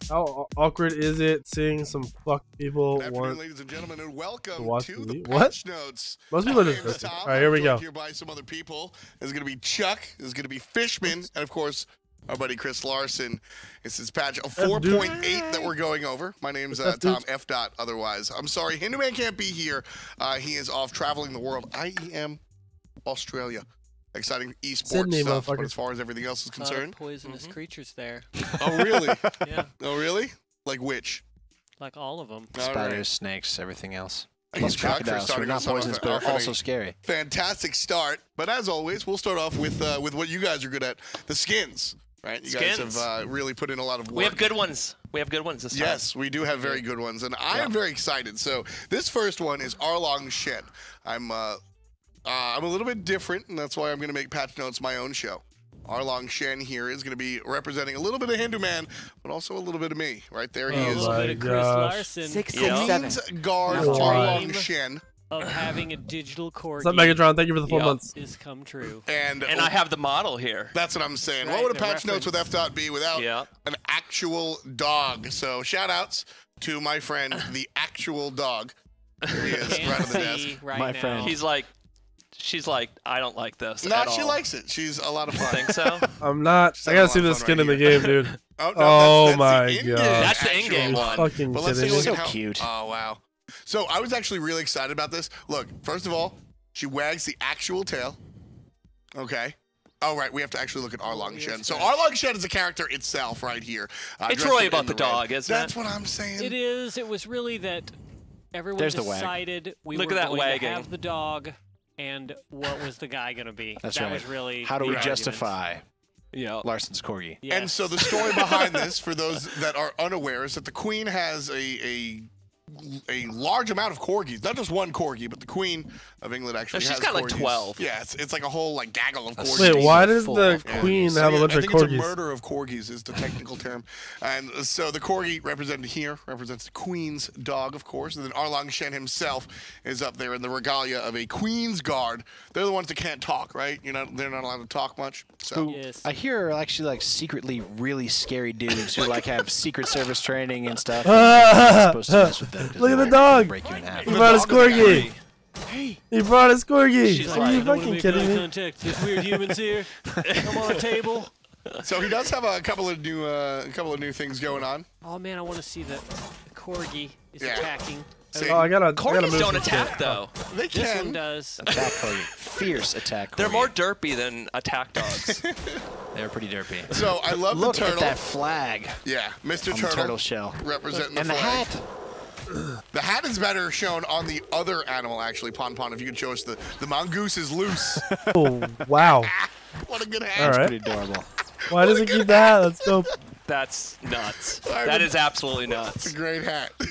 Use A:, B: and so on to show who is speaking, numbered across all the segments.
A: How awkward is it seeing some fuck people
B: Good afternoon,
A: want
B: ladies and gentlemen, and welcome
A: watch
B: to
A: TV?
B: the
A: What?
B: Patch Notes.
A: Most people are
B: My
A: just
B: name is
A: listening.
B: Tom.
A: All right, here we
B: I'm
A: go.
B: joined here by some other people. There's going to be Chuck. There's going to be Fishman, and of course, our buddy Chris Larson. This is patch 4.8 that we're going over. My name's Tom F. Dot. Otherwise, I'm sorry, Hinduman can't be here. He is off traveling the world. IEM Australia. Exciting esports
A: Sydney,
B: stuff, but
A: motherfucker.
B: as far as everything else is concerned,
C: Poisonous creatures there.
B: oh really?
C: Yeah,
B: Oh really? Like which?
C: like all of them.
B: All
D: Spiders,
B: right.
D: snakes, everything else.
B: Thank you,
D: Plus
B: Chuck, for
D: crocodiles, who are
B: starting
D: not
B: us off
D: poisonous, but
B: off
D: are
B: on
D: also
B: a
D: scary.
B: fantastic start. But as always, we'll start off with what you guys are good at, the skins. Right? You guys have really put in a lot of work.
E: We have good ones. We have good ones this time.
B: Yes, we do have very good ones, and I am very excited. So this first one is Arlong Shen. I'm a little bit different, and that's why I'm going to make Patch Notes my own show. Arlong Shen here is going to be representing a little bit of Hinduman, but also a little bit of me. Right there, he
A: Oh
B: is.
C: A little bit of Chris
A: gosh.
C: Larson.
F: 6,
E: Yeah.
F: 6, 7.
B: Queen's Guard
C: Wow.
B: Arlong Shen.
C: Of having a digital corgi.
A: What's up, Megatron? Thank you for the 4
E: Yep.
A: months.
C: Is come true.
B: And
E: I have the model here.
B: that's what I'm saying.
C: Right,
B: What would a
C: the
B: Patch Notes with
C: reference.
B: F. be without
E: Yeah.
B: an actual dog? So shout outs to my friend, the actual dog. Here he is,
C: Can't
B: right on the desk.
C: see right
D: My
C: now.
D: friend.
E: She's like, I don't like this.
B: No,
E: at
B: she
E: all.
B: likes it. She's a lot of fun.
E: Think so?
A: I'm not.
B: Just
A: I
B: having
A: gotta see
B: a lot
A: the
B: of fun
A: skin
B: right
A: in the
B: here.
A: game, dude.
B: Oh, no,
A: Oh
B: that's
A: my
B: the in-game
A: God.
E: That's the
B: actual
E: in-game
A: Are you
E: one.
A: fucking
B: But let's
A: kidding
B: take a
A: me?
B: look at
D: So
B: how.
D: cute.
B: Oh wow. So I was actually really excited about this. Look, first of all, she wags the actual tail. Okay. Oh right, we have to actually look at Arlong Shen. So Arlong Shen is a character itself, right here.
E: It's
B: dressed
E: really
B: in
E: about the
B: red.
E: dog, isn't
B: That's
E: it?
B: what I'm saying.
C: It is. It was really that everyone
D: There's the wag.
C: decided we
E: Look
C: were
E: at that
C: going
E: wagging.
C: to have the dog, and what was the guy going to be?
D: That's
C: that
D: right.
C: was really
D: How do
C: the
D: we
C: argument.
D: justify
E: Yeah.
D: Larson's corgi?
C: Yes.
B: And so the story behind this, for those that are unaware, is that the queen has a large amount of corgis. Not just one corgi, but the queen of England actually
E: She's
B: has
E: got like
B: corgis.
E: 12.
B: Yeah, it's like a whole like gaggle of corgis.
A: Wait, why does
D: full
A: the
D: of corgis.
A: queen
B: So,
A: have a
B: yeah,
A: bunch
B: I
A: of
B: think it's a
A: corgis?
B: murder of corgis is the technical term. And so the corgi represented here represents the queen's dog, of course. And then Arlong Shen himself is up there in the regalia of a queen's guard. They're the ones that can't talk, right? They're not allowed to talk much. So
C: Yes.
D: I hear are actually like secretly really scary dudes who like have secret service training and stuff.
A: Ah,
D: You're supposed to mess with them 'cause
A: Look at
D: they'll
A: the dog.
D: Break you in half.
A: He brought his corgi.
B: Hey,
A: He brought his corgi.
E: She's
A: Are
E: like,
A: you
C: I don't wanna
A: fucking
C: make
A: kidding
C: eye
A: me?
C: contact. There's weird humans here. Come on a table.
B: so he does have a couple of new things going on.
C: Oh man, I want to see the corgi is
B: Yeah.
C: attacking.
B: See,
A: Oh, I gotta
E: Corgis
A: move
E: don't
A: some
E: attack
A: shit.
E: though.
B: they
C: This one
B: can.
C: does.
D: Attack corgi. Fierce attack corgi.
E: They're more derpy than attack dogs.
D: They're pretty derpy.
B: So I love
D: Look
B: the turtle.
D: at that flag
B: Yeah, Mr.
D: on the
B: Turtle
D: turtle shell.
B: representing the
D: And the
B: flag.
D: hat.
B: The hat is better shown on the other animal, actually. Pon, if you could show us the mongoose is loose.
A: Oh, wow.
B: What a good
A: All
B: hat.
A: right.
D: Pretty adorable.
A: Why does it keep that? That's dope.
E: That's nuts.
B: I
E: That
B: mean-
E: is absolutely
B: It's
E: nuts.
B: a great hat. the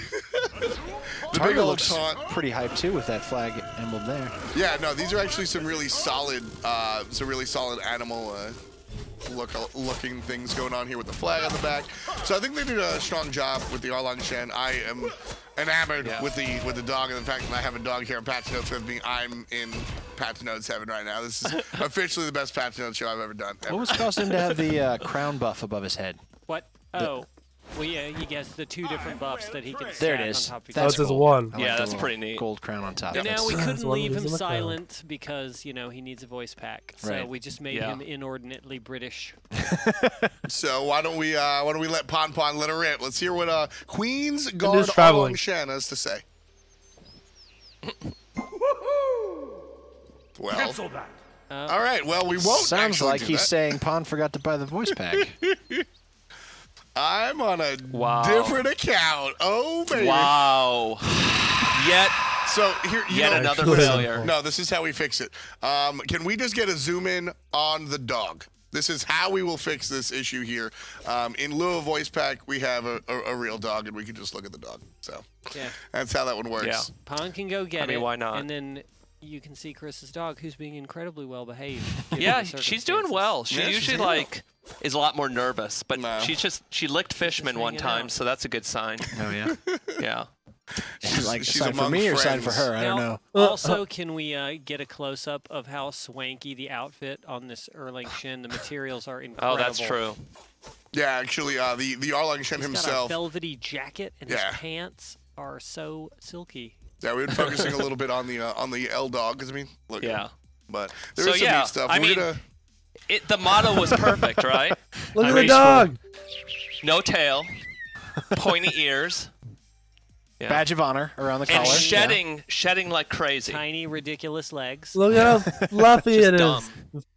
B: big
D: Target
B: old
D: looks
B: taunt.
D: pretty hyped too with that flag emblem there.
B: Yeah, no, these are actually some really solid animal looking things going on here with the flag on the back. So I think they did a strong job with the Arlong Shen. I am enamored with the dog, and the fact that I have a dog here on Patch Notes with me. I'm in Patch Notes heaven right now. This is officially the best Patch Notes show I've ever done.
D: What was causing him to have the crown buff above his head?
C: What? Oh. Well, yeah, he gets the two different buffs that he can
D: There
C: stack
D: it is.
C: on top of each
A: That's
C: other.
A: his
D: cool.
A: one.
D: I
E: Yeah,
D: the
E: that's
D: little
E: pretty neat.
D: Gold crown on top.
C: And now we
A: That's
C: couldn't
A: one
C: leave
A: of
C: him
A: these in the crown.
C: silent because, he needs a voice pack. So
D: Right.
C: we just made
E: Yeah.
C: him inordinately British.
B: So why don't we let Pon let her rip? Let's hear what Queen's Guard
A: traveling.
B: Arlong Shen has to say. Well, all right. Well, we won't.
D: Sounds
B: actually
D: like
B: do
D: he's
B: that.
D: saying Pond forgot to buy the voice pack.
B: I'm on a
E: Wow.
B: different account. Oh baby.
E: Wow. Yet
B: So here,
E: Yet another
A: Actually,
E: failure.
B: No, this is how we fix it. Can we just get a zoom in on the dog? This is how we will fix this issue here. In lieu of voice pack, we have a real dog, and we can just look at the dog. So
C: Yeah.
B: that's how that one works.
E: Yeah.
C: Pon can go get
E: I mean,
C: it.
E: why not?
C: And then you can see Chris's dog, who's being incredibly well behaved. given
E: Yeah,
C: the
E: she's doing well. She
B: Yeah, she's
E: usually
B: doing well.
E: is a lot more nervous, but
B: No.
E: she licked Fishman one
C: hanging
E: time,
C: out.
E: so that's a good sign.
D: Oh yeah.
E: Yeah.
D: Like
B: she's
D: sign for
B: among
D: me or sign for
B: friends.
D: her? I don't know.
C: Also, can we get a close-up of how swanky the outfit on this Erling Shin? The materials are
E: Oh,
C: incredible.
E: that's true.
B: Yeah, actually, the Arlong Shen
C: He's got a
B: himself.
C: velvety jacket, and
B: Yeah.
C: his pants are so silky.
B: Yeah, we've been focusing a little bit on the L dog, because I mean, look. at
E: Yeah.
B: him. But there
E: So
B: is some
E: yeah,
B: neat stuff.
E: I
B: We're
E: mean,
B: gonna,
E: the motto was perfect, right?
A: Look at the
D: Graceful.
A: dog.
E: No tail, pointy ears. Yeah.
D: Badge of honor around the
E: And
D: collar.
E: shedding like crazy.
C: Tiny, ridiculous legs.
A: Look at how fluffy
E: Just
A: it is.
E: dumb.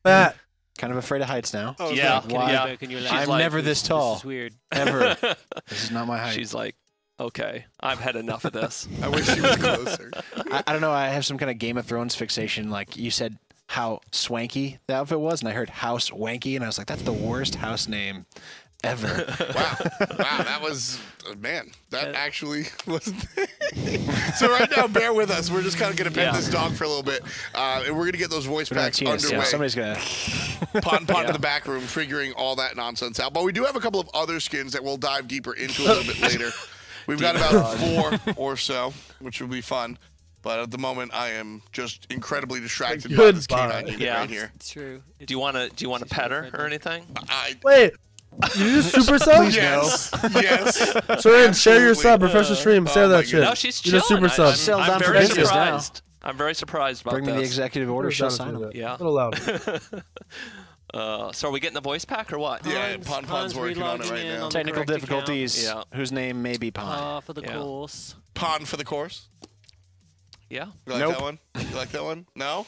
A: Fat.
D: Kind of afraid of heights now.
B: oh,
E: Yeah.
C: Can you
D: Why?
C: get back in your
E: She's
C: lap?
D: I'm
E: like-
D: never this tall.
C: This is weird.
D: Ever. This is not my height.
E: She's like, okay, I've had enough of this.
B: I wish she was closer.
D: I don't know. I have some kind of Game of Thrones fixation. Like you said, how swanky the outfit was, and I heard House Wanky, and I was like, that's the worst house name ever.
B: Wow, that was man. That actually was. So right now, bear with us. We're just kind of gonna pet
E: Yeah.
B: this dog for a little bit, and we're gonna get those voice
D: We're not
B: packs
D: tears,
B: underway.
D: Somebody's gonna.
B: Pon
E: Yeah.
B: to the back room, figuring all that nonsense out. But we do have a couple of other skins that we'll dive deeper into a little bit later. We've got about 4 or so, which will be fun. But at the moment, I am just incredibly distracted by this
A: Goodbye.
B: canine unit
E: Yeah.
B: right here.
C: It's true.
E: Do you want to pet her or anything?
A: Wait. You just super sub?
B: Yes, yes.
A: Soren, share your
B: Absolutely.
A: sub. Refresh the stream.
B: Oh
A: Share
B: my
A: that shit.
B: goodness.
E: No, she's
A: You just
E: chilling.
A: super sub.
D: Sell
E: I'm
D: down for
E: very
D: business now.
E: surprised. I'm very surprised about
D: Bring me
E: this.
D: the executive order. She'll sign them.
E: Yeah.
A: A little louder.
E: So are we getting the voice pack or what?
B: Yeah,
C: Pon's
B: Pon's working on it
C: relogging
B: right
C: in
B: now.
C: on the
D: Technical
C: correct
D: difficulties.
E: Yeah.
D: Whose name may be Pond.
C: account, for the
E: Yeah.
C: course.
B: Pon for the course.
E: Yeah.
B: You like
D: Nope.
B: that one? You like that one? No?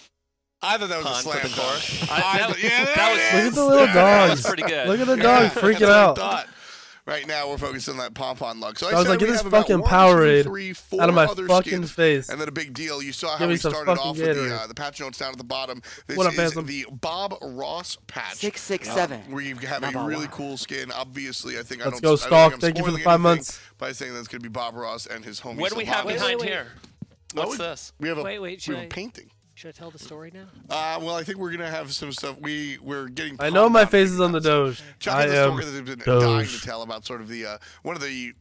B: I thought that was
E: Pon
B: a
E: for
B: slam
E: the
B: dunk.
E: course.
B: Yeah,
E: that
B: there
E: was-
B: it
A: Look
B: is.
A: at the little
E: That was
A: dogs.
E: pretty good.
A: Look at the
B: Yeah,
A: dog
B: that's
A: freaking
B: what I
A: out.
B: thought. Right now, we're focused on that pom-pom luck. So
A: I was
B: said
A: like, get
B: we
A: this
B: have about
A: fucking
B: 1, 2,
A: Powerade
B: 3, 4
A: out of my
B: other
A: fucking
B: skins.
A: face.
B: And then a big deal. You saw how
A: Give me
B: we
A: some
B: started
A: fucking
B: off with
A: Gatorade.
B: the patch notes down at the bottom. This
A: What up,
B: is
A: handsome?
B: the Bob Ross patch.
F: 667.
B: Where you have a really cool skin. Obviously, I think
A: Let's
B: I
A: go,
B: don't
A: Stalk.
B: think I'm
A: Thank you for the
B: spoiling
A: 5
B: anything
A: months.
B: by saying that's going to be Bob Ross and his homie.
E: What do we have
B: Sylvanas.
E: behind
C: wait.
E: here?
B: Oh,
E: What's this?
B: We have a,
C: Wait,
B: we
C: should
B: have a
C: I-
B: painting.
C: Should I tell the story now?
B: Well, I think we're gonna have some stuff. We're getting.
A: I know my
B: pom-pom
A: face is on the
B: figures.
A: Doge.
B: Chuck
A: I
B: has a
A: am
B: story that has been dying to
A: Doge.
B: tell about sort of the one of the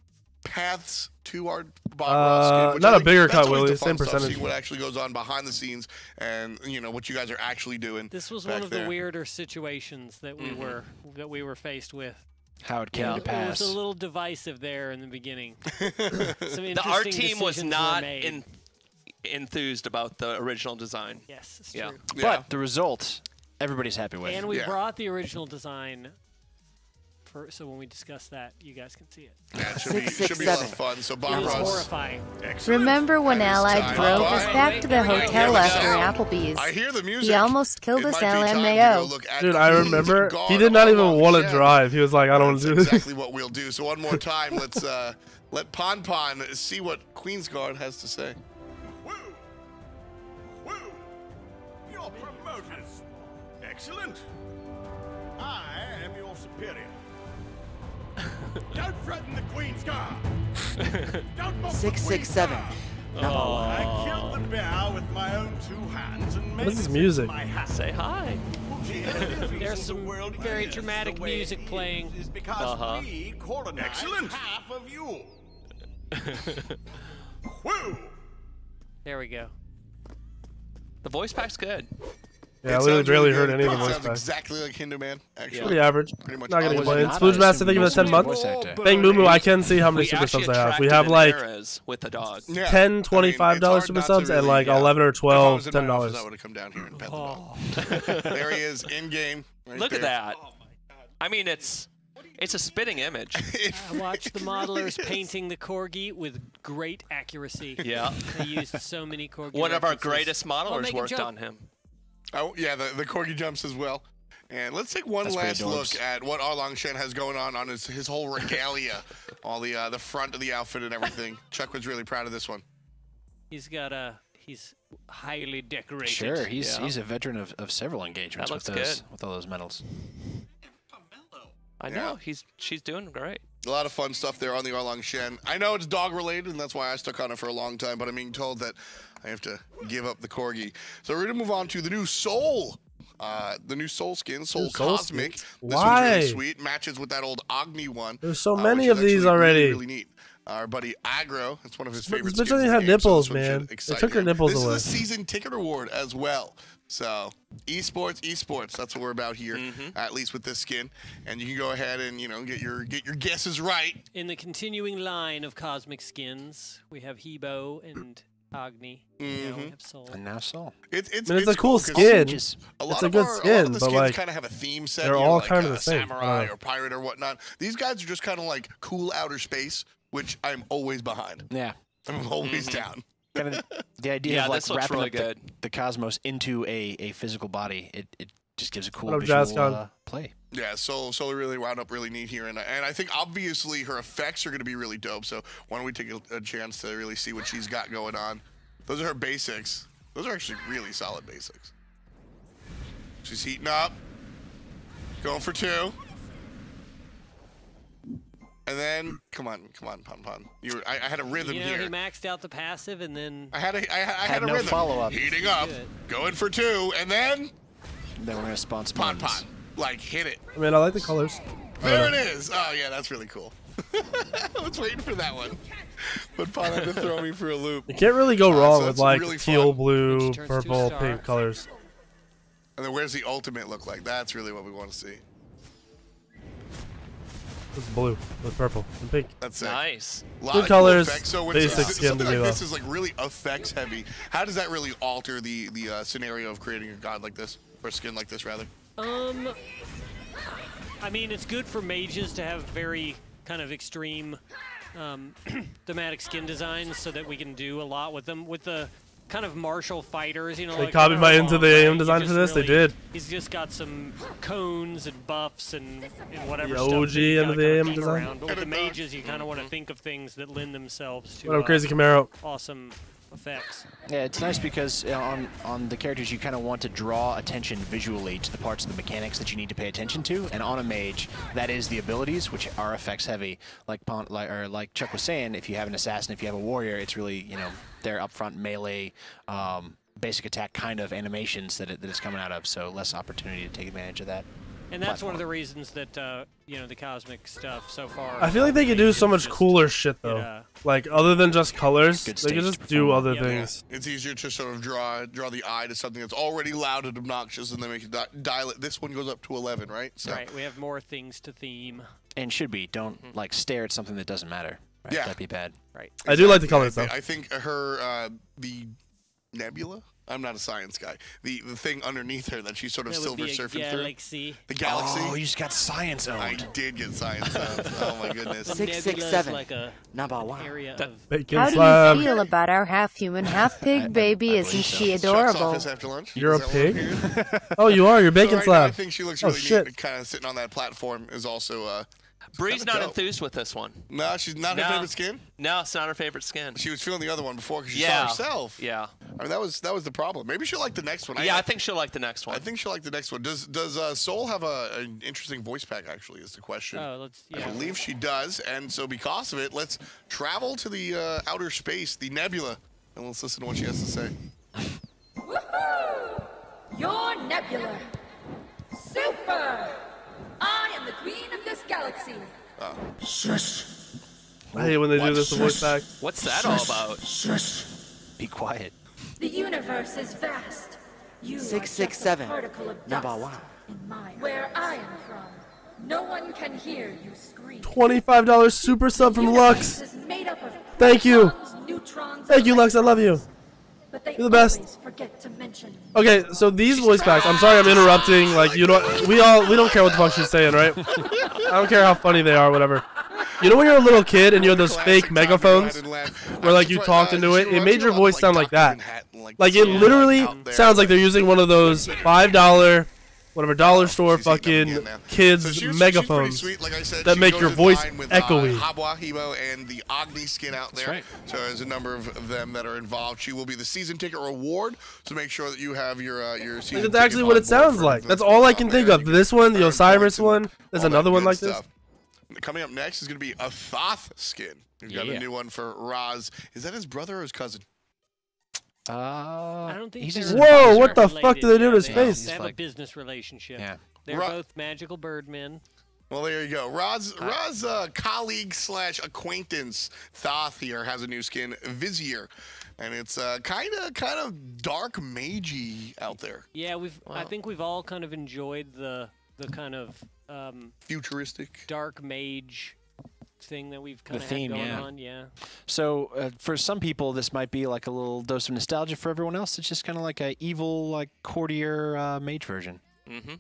B: paths to our Bob Ross skin. Which
A: not
B: I
A: a
B: think
A: bigger
B: that's
A: cut,
B: always
A: Willie,
B: the fun
A: same
B: stuff,
A: percentage.
B: seeing what actually goes on behind the scenes, and what you guys are actually doing.
C: This was
B: back
C: one of
B: there.
C: the weirder situations that we were faced with.
D: How it came to
C: It
D: pass.
C: was a little divisive there in the beginning. Some
E: The art
C: interesting
E: team was
C: decisions were
E: not
C: made.
E: enthused about the original design.
C: Yes, it's
E: Yeah.
C: true.
B: Yeah.
D: But the result, everybody's happy with.
C: And we
B: Yeah.
C: brought the original design so when we discuss that, you guys can see it.
B: Yeah, it should be a lot of fun. So
C: It
B: Bob
C: was
B: Ross.
C: horrifying.
G: Remember when
B: That is
G: Allied
B: time.
G: drove
B: Bye.
G: us back to the
C: Wait, wait,
G: hotel
C: wait,
G: after
C: wait.
G: Applebee's?
B: I hear the music.
G: He almost killed
B: It
G: us,
B: might be time to go
G: LMAO.
B: look at
A: Dude, I
B: Queen's
A: remember
B: Guard
A: he did not even
B: Arlong
A: want to
B: Shen.
A: drive. He was like, I don't want
B: That's
A: to do this.
B: exactly what we'll do. So one more time, let's let Pon see what Queen's Guard has to say.
H: Woo! Woo! You're promoted. Excellent. I am your superior. Don't threaten the Queen's Guard. Don't mock the
F: 667.
H: Queen's Guard. I killed the bear with my own 2 hands and made
A: is this
H: it
A: music?
H: my hat.
E: Say hi.
C: There's some very dramatic music playing.
H: Is because
E: Uh-huh.
H: we colonized half of you. Woo!
C: There we go.
E: The voice pack's good.
A: Yeah, I
B: It
A: literally
B: sounds
A: barely
B: really
A: heard
B: good.
A: any of
B: It
A: the voice
B: sounds
A: back.
B: exactly like Hindu Man, actually.
A: Pretty average.
B: Pretty much
A: Not gonna
B: all of
A: complain.
B: it.
A: Splooge Master, thank you for the 10
D: Voice
A: months.
D: actor.
A: Bang Moo Moo, I can see how many
E: We
A: super
E: actually
A: subs I have. We
E: attracted
A: have
E: an
A: like
E: eras with the dog.
B: Yeah.
A: 10,
B: it's
A: $25
B: hard
A: super
B: not to
A: subs and
B: really-
A: like
B: yeah.
A: 11 or
B: If I
A: 12,
B: was in my office,
A: $10.
B: I would have come down here and pet the
C: Oh.
B: dog. There he is, in game. Right
E: Look at
B: there.
E: that. I mean, it's a spitting image.
C: I watched the modelers painting the corgi with great accuracy.
E: Yeah.
C: They used so many corgi.
E: One of our
C: references.
E: greatest modelers
C: make him
E: worked
C: jump.
E: on him.
B: Oh, yeah, the corgi jumps as well. And let's take one
D: That's pretty
B: last look
D: adorbs.
B: at what Arlong Shen has going on his whole regalia, all the front of the outfit and everything. Chuck was really proud of this one.
C: He's highly decorated.
D: Sure, he's
E: Yeah.
D: a veteran of several engagements
E: That
D: with
E: looks
D: those
E: good.
D: with all those medals.
E: I know. She's doing great.
B: A lot of fun stuff there on the Arlong Shen. I know it's dog related, and that's why I stuck on it for a long time, but I'm being told that I have to give up the corgi. So we're going to move on to the new Soul. The new Soul skin, Soul
A: Soul
B: Cosmic.
A: skins?
B: This one's really
A: Why?
B: sweet. Matches with that old Agni one.
A: There's so
B: which
A: many
B: is
A: of these
B: actually
A: already.
B: Really, really neat. Our buddy Aggro, it's one of his favorite
A: This bitch
B: skins
A: only
B: in the
A: had
B: game, so
A: nipples,
B: this one should
A: man. They
B: excite
A: took her
B: him.
A: nipples
B: This
A: away.
B: is a season ticket award as well. So esports, that's what we're about here, at least with this skin. And you can go ahead and get your guesses right.
C: In the continuing line of cosmic skins, we have Hebo and Agni. Now we have Soul.
D: And now Soul.
B: It's
A: a cool
B: 'cause
A: skin.
B: A lot
A: It's a
B: of
A: good
B: our,
A: skin,
B: a lot of the
A: but,
B: skins
A: like,
B: kind of have a theme set.
A: they're all
B: like,
A: kind of the same.
B: Samurai or pirate or whatnot. These guys are just kind of like cool outer space, which I'm always behind.
D: Yeah.
B: I'm always down.
D: Kind of the idea
E: Yeah,
D: of like
E: this looks
D: wrapping
E: really
D: up
E: good.
D: the cosmos into a physical body. It just gives a cool
A: What up,
D: visual
A: Jazzcon?
D: play.
B: Yeah, Soul really wound up really neat here, and I think obviously her effects are going to be really dope. So why don't we take a chance to really see what she's got going on? Those are her basics. Those are actually really solid basics. She's heating up, going for 2. And then, come on, Pon. I had a rhythm
C: He
B: here.
C: maxed out the passive and then
B: I had a
D: no
B: rhythm.
D: follow-up.
B: Heating up,
C: Good.
B: going for 2, and then
D: Then we're gonna spawn
B: Pon.
D: spawns.
B: Like, hit it.
A: I mean, I like the colors.
B: There it is. Oh, yeah, that's really cool. I was waiting for that one. But Pon had to throw me for a loop.
A: You can't really go wrong
B: so
A: with
B: that's
A: like
B: really
A: teal,
B: fun.
A: blue,
C: Which turns to
A: purple,
C: star.
A: pink colors.
B: And then where's the ultimate look like? That's really what we want to see.
A: It's blue with purple and pink.
B: That's it.
E: Nice.
B: Lot
A: Good
B: of cool
A: colors,
B: effects. So when
A: basic
B: something
A: skin to
B: like
A: me,
B: this
A: though.
B: is like really effects heavy. How does that really alter the scenario of creating a god like this, or a skin like this rather?
C: I mean, it's good for mages to have very kind of extreme thematic skin designs so that we can do a lot with them. With the kind of martial fighters,
A: They
C: like
A: copied my
C: Arlong,
A: Into the
C: right?
A: AM
C: You
A: design
C: just
A: for this? They
C: really-
A: did.
C: He's just got some cones and buffs and whatever
A: The
C: stuff.
A: OG
C: that you
A: Into
C: gotta
A: the
C: kinda
A: AM
C: keep
A: design?
C: around. But with the mages, you kind of want to think of things that lend themselves to
A: What up, Crazy Camaro?
C: awesome effects.
D: Yeah, it's nice because on the characters you kind of want to draw attention visually to the parts of the mechanics that you need to pay attention to, and on a mage, that is the abilities, which are effects heavy. Like Chuck was saying, if you have an assassin, if you have a warrior, it's really their upfront melee, basic attack kind of animations that it's coming out of. So less opportunity to take advantage of that.
C: And that's one of the reasons that the cosmic stuff so far.
A: I feel like they could do so much cooler shit though.
C: Yeah.
A: Like other than just colors,
D: Good
A: they could
D: stage
A: just do
D: performance.
A: other
C: Yeah.
A: things.
B: It's easier to sort of draw the eye to something that's already loud and obnoxious, and then make it dial it. This one goes up to 11, right? So
C: Right, we have more things to theme.
D: And should be. Don't like stare at something that doesn't matter. Right?
B: Yeah.
D: That'd be bad.
C: Right.
A: I do like the colors though.
B: I think her the nebula. I'm not a science guy. The thing underneath her that she's sort of
C: That would
B: silver
C: be a
B: surfing through.
C: galaxy.
B: The galaxy.
D: Oh, you just got science
B: I
D: owned.
B: did get science. Oh my goodness.
C: The
F: 667.
C: nebula is like a
F: Number 1.
C: area of
A: Bacon
G: How do
A: slab.
G: you feel about our half-human, half-pig baby? Isn't she
B: Chuck's
G: adorable?
B: office after lunch.
A: You're
B: Is
A: a
B: that what I'm
A: pig?
B: hearing?
A: Oh, you are. You're bacon
B: So right now, I
A: slab.
B: think she looks
A: Oh,
B: really
A: shit.
B: neat. Kind of sitting on that platform is also.
E: Bree's
B: kinda
E: not
B: dope.
E: enthused with this one.
B: No, she's not her
E: No.
B: favorite skin.
E: No, it's not her favorite skin.
B: She was feeling the other one before because she
E: Yeah.
B: saw herself.
E: Yeah.
B: I mean that was the problem. Maybe she'll like the next one.
E: Yeah, I think she'll like the next
B: I
E: one.
B: think she'll like the next one. Does Soul have an interesting voice pack? Actually, is the question. I believe she does, and so because of it, let's travel to the outer space, the nebula, and let's listen to what she has to say.
I: Woohoo! Your nebula. Super! I am the queen of this galaxy.
A: I hate when they do this the voice back.
E: What's that all about?
D: Be quiet.
I: The universe is vast. You are just a
F: 667.
I: particle of
F: Number
I: dust
F: 1.
I: in my where I am from. No one can hear you scream.
A: $25 super sub from
I: Universe
A: Lux.
I: is made up of
A: Thank you.
I: protons, neutrons,
A: Thank you,
I: and
A: Lux. I love you.
I: But they
A: You're the best.
I: always forget to mention.
A: Okay, so these voice packs. I'm sorry, I'm interrupting. Like we don't care what the fuck she's saying, right? I don't care how funny they are, whatever. You know when you're a little kid and you have those fake megaphones where like you talked into it? It made your voice sound like that. Like it literally sounds like they're using one of those $5, whatever dollar store fucking kids megaphones that make your voice echoey.
B: Habwa, Hebo, and the Agni skin out there.
D: right.
B: So there's a number of them that are involved. She will be the season ticket reward, so make sure that you have your season
A: Like,
B: ticket.
A: it's actually what it sounds like. That's all I can think of. This one, the Osiris one. There's another one like this.
B: Coming up next is going to be a Thoth skin. We've got a new one for Raz. Is that his brother or his cousin?
C: I don't think
D: he's
C: they're
D: just
A: Whoa, what the
C: related.
A: fuck do they do to his
C: Yeah,
A: face?
C: They have a
D: Like-
C: business relationship.
D: Yeah.
C: They're
B: Right.
C: both magical birdmen.
B: Well, there you go. Rod's colleague slash acquaintance Thoth here has a new skin, Vizier, and it's kind of dark magey out there.
C: Yeah, I think we've all kind of enjoyed the kind of
B: futuristic
C: dark mage thing that we've kind of had going on. Yeah.
D: So for some people, this might be like a little dose of nostalgia. For everyone else, it's just kind of like a evil, like courtier mage version.
E: Mm-hmm.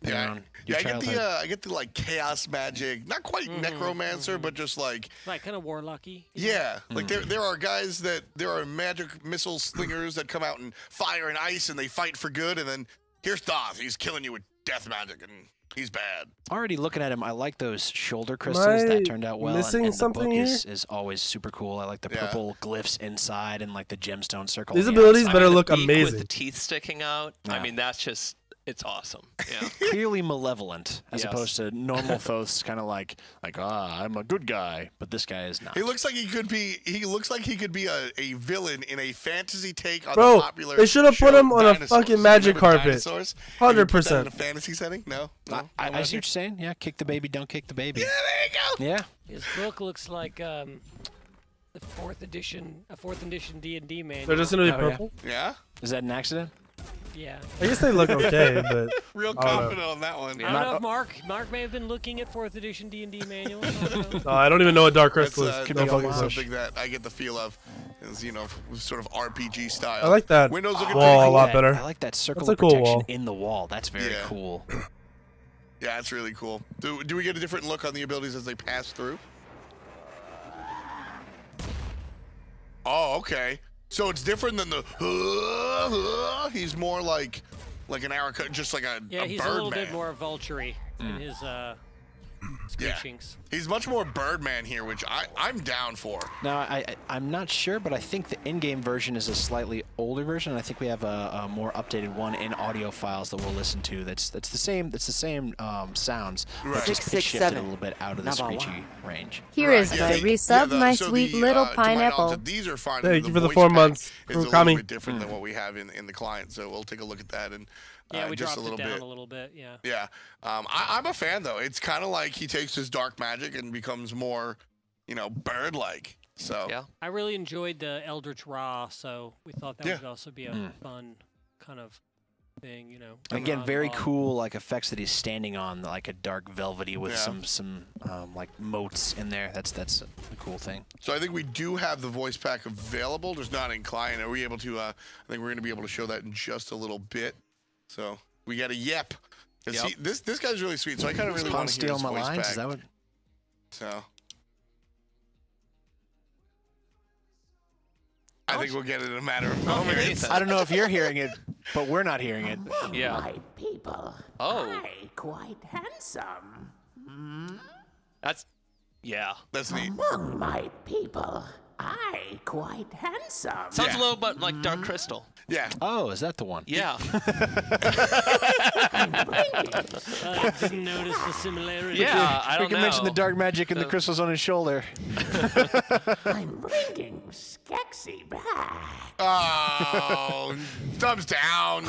B: Yeah, I get the like chaos magic, not quite necromancer, but just like
C: kind of warlocky.
B: Yeah, like there are guys there are magic missile slingers that come out and fire and ice, and they fight for good, and then here's Thoth, he's killing you with death magic, and he's bad.
D: Already looking at him, I like those shoulder crystals. That turned out well.
A: Missing
D: and
A: something
D: the book
A: here?
D: is always super cool. I like the purple glyphs inside and like the gemstone circle.
A: These abilities better look
E: the beak
A: amazing.
E: with the teeth sticking out. I mean, that's just. It's awesome. Yeah.
D: Clearly malevolent, as opposed to normal Thoth's kind of like I'm a good guy, but this guy is not.
B: He looks like he could be. He looks like he could be a villain in a fantasy take on
A: Bro,
B: the popular.
A: they should have put him on
B: Dinosaurs.
A: a fucking magic
B: Remember
A: carpet.
B: Dinosaurs?
A: 100%.
B: In a fantasy setting? No.
D: I see what you're saying. Yeah, kick the baby, don't kick the baby.
B: Yeah, there you go.
D: Yeah.
C: His book looks like the fourth edition D&D manual.
A: They're just gonna be purple.
B: Yeah.
D: Is that an accident?
C: Yeah.
A: I guess they look okay, but
B: real confident on that one.
C: I don't know if Mark may have been looking at 4th edition D&D manual.
A: No, I don't even know what Dark Crystal is.
B: That's something that I get the feel of, is sort of RPG style.
A: I like that
B: Windows looking
A: wall a lot better.
D: I like that circle
A: That's a
D: of
A: cool
D: protection
A: wall.
D: in the wall. That's very cool.
B: Yeah, it's really cool. Do we get a different look on the abilities as they pass through? Oh, okay. So it's different than the. He's more like an arrow, just like a
C: he's
B: Birdman.
C: a little bit more vulture-y in his screechings.
B: He's much more Birdman here, which I'm down for.
D: Now, I'm not sure, but I think the in-game version is a slightly older version. I think we have a more updated one in audio files that we'll listen to. That's the same. It's the same sounds, but just shifted a little bit out of the screechy range.
G: Here is my resub, my sweet little pineapple.
B: These are fine.
A: Thank you for the
B: voice
A: 4
B: pack
A: months.
B: It's a little bit different than what we have in the client, so we'll take a look at that and.
C: Yeah, we
B: just
C: dropped
B: a little
C: it down
B: bit.
C: a little bit, yeah.
B: Yeah. I'm a fan, though. It's kind of like he takes his dark magic and becomes more, bird-like. So.
E: Yeah.
C: I really enjoyed the Eldritch Ra, so we thought that would also be a fun kind of thing,
D: Again, very cool, like effects that he's standing on, like a dark velvety with some like moats in there. That's a cool thing.
B: So I think we do have the voice pack available, just not in client. Are we able to? I think we're going to be able to show that in just a little bit. So we got a yep. This guy's really sweet. So I kind of really want to hear his
D: my
B: voice
D: lines?
B: pack.
D: Is that what?
B: So. I think we'll get it in a matter of moments.
D: I don't know if you're hearing it, but we're not hearing it.
E: Yeah.
F: My people.
E: Oh.
F: I quite handsome.
E: That's
B: neat.
F: Among my people, I quite handsome.
E: Sounds a little bit like Dark Crystal.
B: Yeah.
D: Oh, is that the one?
E: Yeah.
C: I didn't notice the similarity.
E: Yeah, I don't know.
D: We can mention the dark magic and the crystals on his shoulder.
F: I'm bringing Skexy back.
B: Oh, thumbs down.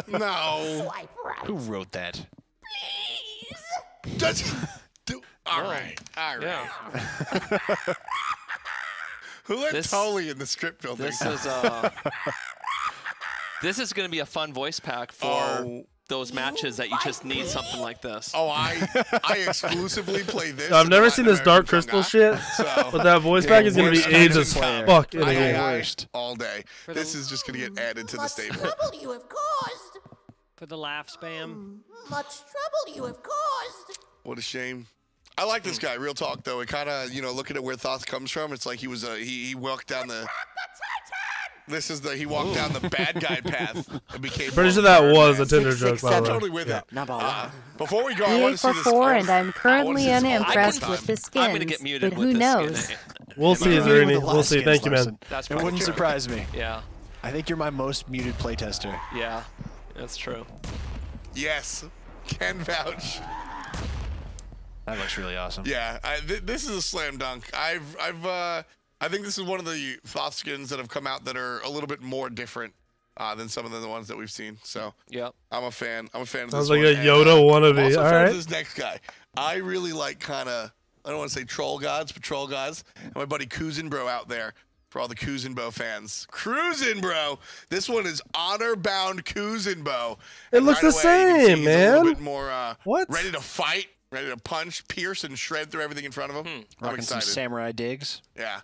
B: No.
F: Swipe right.
D: Who wrote that?
F: Please.
B: Does he do? All right. All right.
E: Yeah.
B: Who let Tully in the strip building?
E: This is going to be a fun voice pack for those matches that you just need something like this.
B: Oh, I exclusively play this.
A: I've never seen this Dark Crystal shit, but that voice pack is gonna be aged as fuck in the game.
B: All day. This is just gonna get added to the stable.
F: Trouble you have caused.
C: For the laugh spam.
F: Much trouble you have caused.
B: What a shame. I like this guy. Real talk, though. It kind of, looking at where Thoth comes from, it's like he was he walked down the. He walked down the bad guy path and became.
A: Pretty sure that was a Tinder joke, by
B: I'm
A: the way.
B: totally with it. Before we go, I
G: EA
B: want to see
G: for
B: this.
G: 4, and I'm currently unimpressed with the
E: I'm going to
G: skins,
E: get muted
G: but
E: with
G: who
E: this
G: knows?
E: skin.
A: We'll see, Zerini. We'll see. Thank you, man.
E: That's
D: It wouldn't
E: true.
D: surprise me.
E: Yeah.
D: I think you're my most muted playtester.
E: Yeah. That's true.
B: Yes, can vouch.
D: That looks really awesome.
B: Yeah, this is a slam dunk. I think this is one of the Thoth skins that have come out that are a little bit more different than some of the ones that we've seen. So
E: yeah,
B: I'm a fan. I'm a fan of
A: Sounds
B: this
A: like
B: one.
A: a Yoda wannabe.
B: Also
A: All
B: fan
A: right.
B: of this next guy. I really like kind of, I don't want to say troll gods, but troll gods. And my buddy Kuzenbro out there for all the Kuzenbo fans. Cruisin' bro. This one is honor-bound Kuzenbo.
A: It looks the same,
B: he's
A: man.
B: a little bit more
A: What?
B: ready to fight, ready to punch, pierce, and shred through everything in front of him. I'm
D: Rocking some
B: excited.
D: samurai digs.
B: Yeah.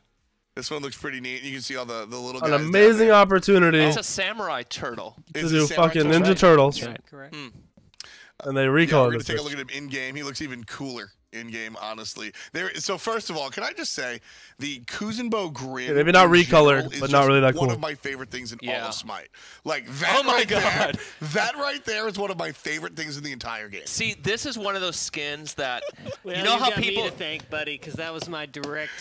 B: This one looks pretty neat. You can see all the little
A: An
B: guys.
A: amazing opportunity
E: it's a samurai turtle.
A: to do fucking Ninja Turtles.
D: Right.
C: Correct.
A: And they
B: Yeah, we're
A: recall
B: going
A: this.
B: to take a look at him in-game. He looks even cooler in-game, honestly. So first of all, can I just say, the Kuzenbo grin
A: Yeah, maybe not
B: in
A: recolored,
B: general is
A: but not
B: just
A: really that
B: one
A: cool.
B: of my favorite things in all
E: Yeah.
B: of Smite. Like, that
E: Oh my
B: right
E: God.
B: there, that right there is one of my favorite things in the entire game.
E: See, this is one of those skins that
C: Well,
E: you know how
C: got
E: people
C: me to thank, buddy, because that was my direct.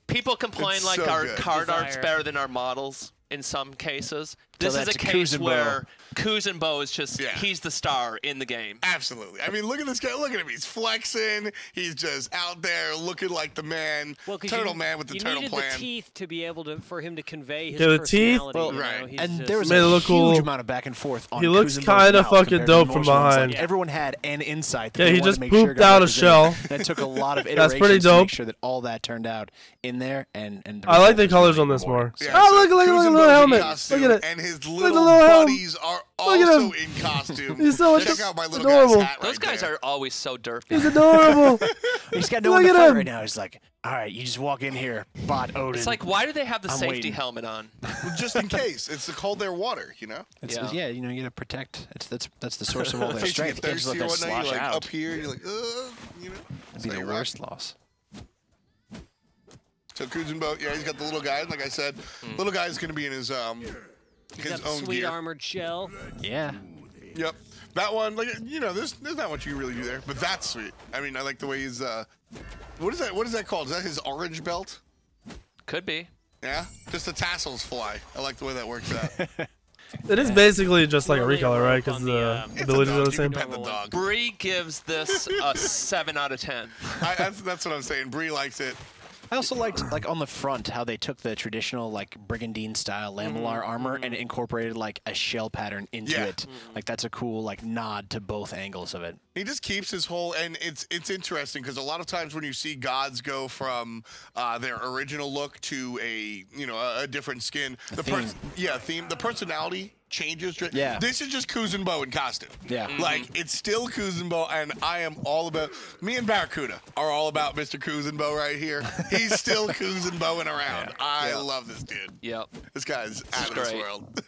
E: complain
B: It's
E: like
B: so
E: our
B: good.
E: card art's
C: Desire.
E: better than our models in some cases. This is
D: that's
E: a case
D: Kuzenbo.
E: where Kuzenbo is just
B: Yeah.
E: he's the star in the game.
B: Absolutely. I mean, look at this guy. Look at him. He's flexing. He's just out there looking like the man.
C: Well, 'cause
B: Turtle
C: you,
B: man with the
C: you
B: turtle
C: needed
B: plan.
C: the teeth to be able to for him to convey his
A: Yeah, the teeth?
C: personality.
B: Well,
C: you know?
B: right.
C: He's
D: And
C: just-
D: there was
A: Made it
D: a
A: look
D: huge
A: cool.
D: amount of back and forth on
A: He looks
D: Kuzenbo's
A: kinda
D: mouth
A: fucking
D: compared to
A: dope
D: most
A: from
D: ones. Like,
A: behind.
D: everyone had an insight. That
A: Yeah,
D: they
A: he
D: wanted
A: just
D: to make sure
A: pooped
D: got
A: out a
D: represented.
A: shell.
D: That took a lot of
A: That's
D: iterations
A: pretty
D: to
A: dope.
D: make sure that all that turned out in there. And the
A: I like
D: result
A: the
D: was
A: colors
D: really
A: on this more.
D: rewarding.
B: Yeah,
A: Oh,
B: so
A: look at the
B: Kuzenbo's
A: little
B: in
A: helmet.
B: costume,
A: Look at it.
B: And his
A: Look at
B: little
A: the little helmet.
B: buddies are
A: Look at
B: also
A: him.
B: in costume.
A: He's so
B: Check out my little
A: adorable.
B: guy's hat right
E: Those guys
B: there.
E: are always so derpy.
A: He's adorable.
D: He's got no
A: Look
D: one to
A: at
D: fight
A: him.
D: right now. He's like, all right, you just walk in here, bot Odin.
E: It's like, why do they have the
D: I'm
E: safety
D: waiting.
E: helmet on?
B: Just in case. It's the cold air water, you know?
D: yeah, you know, you gotta protect. That's the source of all
B: In
D: their
B: case you
D: strength.
B: get
D: You can't just let
B: thirsty or
D: that
B: whatnot,
D: slosh
B: you're like
D: out.
B: up here, you're like, you know?
D: That'd be
B: Stay
D: the
B: rough.
D: worst loss.
B: So Kuzenbo, yeah, he's got the little guy. Like I said, little guy's going to be in his
C: He's got the
B: own
C: sweet
B: gear.
C: armored shell.
D: Yeah.
B: Yep. That one, like, you know, there's not much you can really do there, but that's sweet. I mean, I like the way he's, what is that called? Is that his orange belt?
E: Could be.
B: Yeah? Just the tassels fly. I like the way that works out.
A: It is basically just like a
C: Really
A: recolor, right?
C: rope
A: Because
C: on
A: the
C: the,
B: It's a
A: abilities are
B: dog.
A: the
B: You
A: same.
B: can pet the dog.
E: Bree gives this a 7 out of 10.
B: That's what I'm saying. Bree likes it.
D: I also liked, like, on the front, how they took the traditional, like, brigandine-style lamellar armor and incorporated, like, a shell pattern into
B: Yeah.
D: it. Like, that's a cool, like, nod to both angles of it.
B: He just keeps his whole, and it's interesting because a lot of times when you see gods go from their original look to a different skin, the theme, the personality changes.
D: Yeah.
B: This is just Kuzenbo in costume.
D: Yeah.
B: Like, it's still Kuzenbo, and I am all about, me and Barracuda are all about Mr. Kuzenbo right here. He's still Kuzenboing around. I love this dude.
E: Yep.
B: This guy's out of this
E: great.
B: world.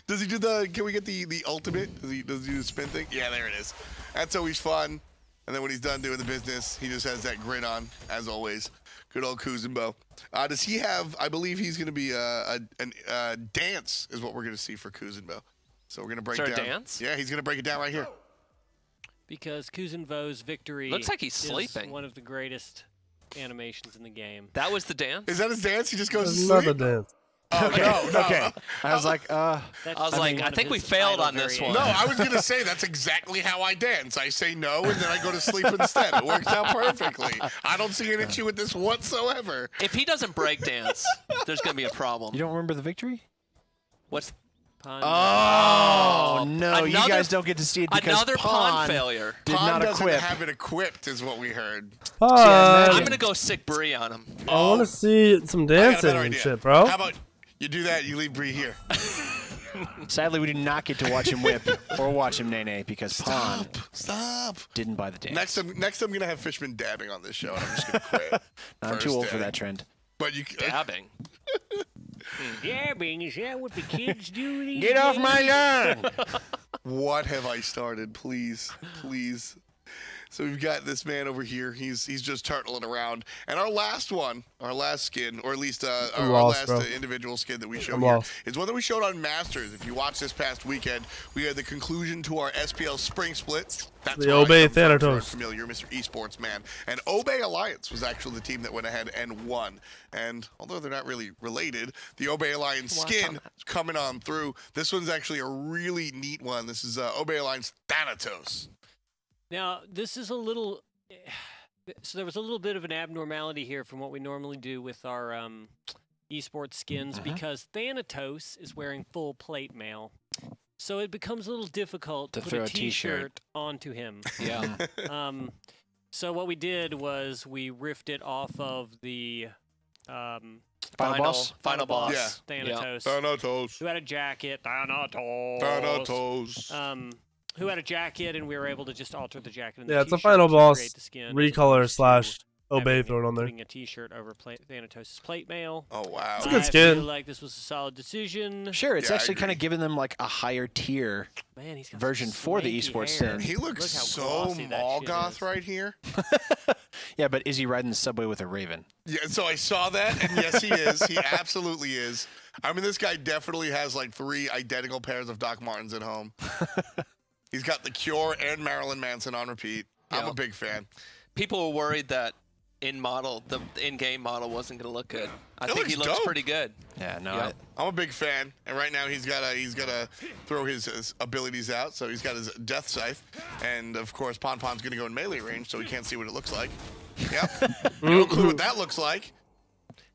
B: Does he do can we get the ultimate? Does he do the spin thing? Yeah, there it is. That's always fun. And then when he's done doing the business, he just has that grin on, as always. Good old Kuzenbo. Does he have, I believe he's going to be a dance is what we're going to see for Kuzenbo. So we're going to break
E: Is there
B: down.
E: a dance?
B: Yeah, he's going to break it down right here.
C: Because Kuzenvo's victory
E: Looks like he's
C: is
E: sleeping.
C: one of the greatest animations in the game.
E: That was the dance?
B: Is that his dance? He just goes to
A: That's
B: sleep?
A: not the dance.
B: Oh, no.
D: Okay. I was like,
E: I was like, I think we failed on this one.
B: No, I was going to say that's exactly how I dance. I say no, and then I go to sleep instead. It works out perfectly. I don't see an issue with this whatsoever.
E: If he doesn't break dance, there's going to be a problem.
D: you don't remember the victory?
E: What's
D: Oh, no, you
E: Another-
D: guys don't get to see it because
E: another pawn
D: Pawn
E: failure?
D: did
B: Pond
D: not
B: doesn't
D: equip.
B: have it equipped, is what we heard.
E: I'm going to go sick Bree on him.
A: I want to see some
B: I got a
A: dancing
B: better
A: and
B: idea.
A: shit, bro.
B: How about you do that, you leave Bree here.
D: Sadly, we did not get to watch him whip or watch him nay-nay because Pawn
B: Stop.
D: didn't buy the dance.
B: Next I'm going to have Fishman dabbing on this show, and I'm just going to quit.
D: I'm too
B: First
D: old for
B: day.
D: that trend.
B: But you
E: Dabbing.
C: Dabbing, is that what the kids do these
D: Get off
C: days?
D: my lawn!
B: What have I started? Please, please. So we've got this man over here. He's just turtling around. And our last one, our last skin, or at least our
A: lost,
B: last
A: bro.
B: individual skin that we showed
A: I'm
B: here,
A: lost.
B: is one that we showed on Masters. If you watched this past weekend, we had the conclusion to our SPL Spring Split. That's
A: The
B: where I
A: Obey
B: come from, if you're
A: Thanatos.
B: familiar, Mr. Esports man. And Obey Alliance was actually the team that went ahead and won. And although they're not really related, the Obey Alliance skin is coming on through. This one's actually a really neat one. This is Obey Alliance Thanatos.
C: Now, this is a little... So there was a little bit of an abnormality here from what we normally do with our esports skins because Thanatos is wearing full plate mail. So it becomes a little difficult to put a t-shirt onto him.
E: Yeah.
C: So what we did was we riffed it off of the
E: Final boss.
C: Thanatos.
B: Thanatos.
C: Who had a jacket.
B: Thanatos.
C: Who had a jacket, and we were able to just alter the jacket.
A: Yeah, it's a final boss recolor / Obey thrown on there.
C: Putting a t-shirt over Thanatos' plate mail.
B: Oh, wow.
A: It's a good skin.
C: I feel like this was a solid decision.
D: Sure, it's actually kind of giving them like a higher tier version for the esports scene.
B: He looks so Morgoth right here.
D: Yeah, but is he riding the subway with a raven?
B: Yeah, so I saw that, and yes, he is. He absolutely is. I mean, this guy definitely has like 3 identical pairs of Doc Martens at home. He's got The Cure and Marilyn Manson on repeat. I'm a big fan.
E: People were worried that the in-game model wasn't going to look good. I think he looks pretty good.
D: Yeah, no.
E: Yep.
B: I'm a big fan, and right now he's got to throw his abilities out. So he's got his Death Scythe, and of course Pon Pon's going to go in melee range, so he can't see what it looks like. Yep, no clue what that looks like.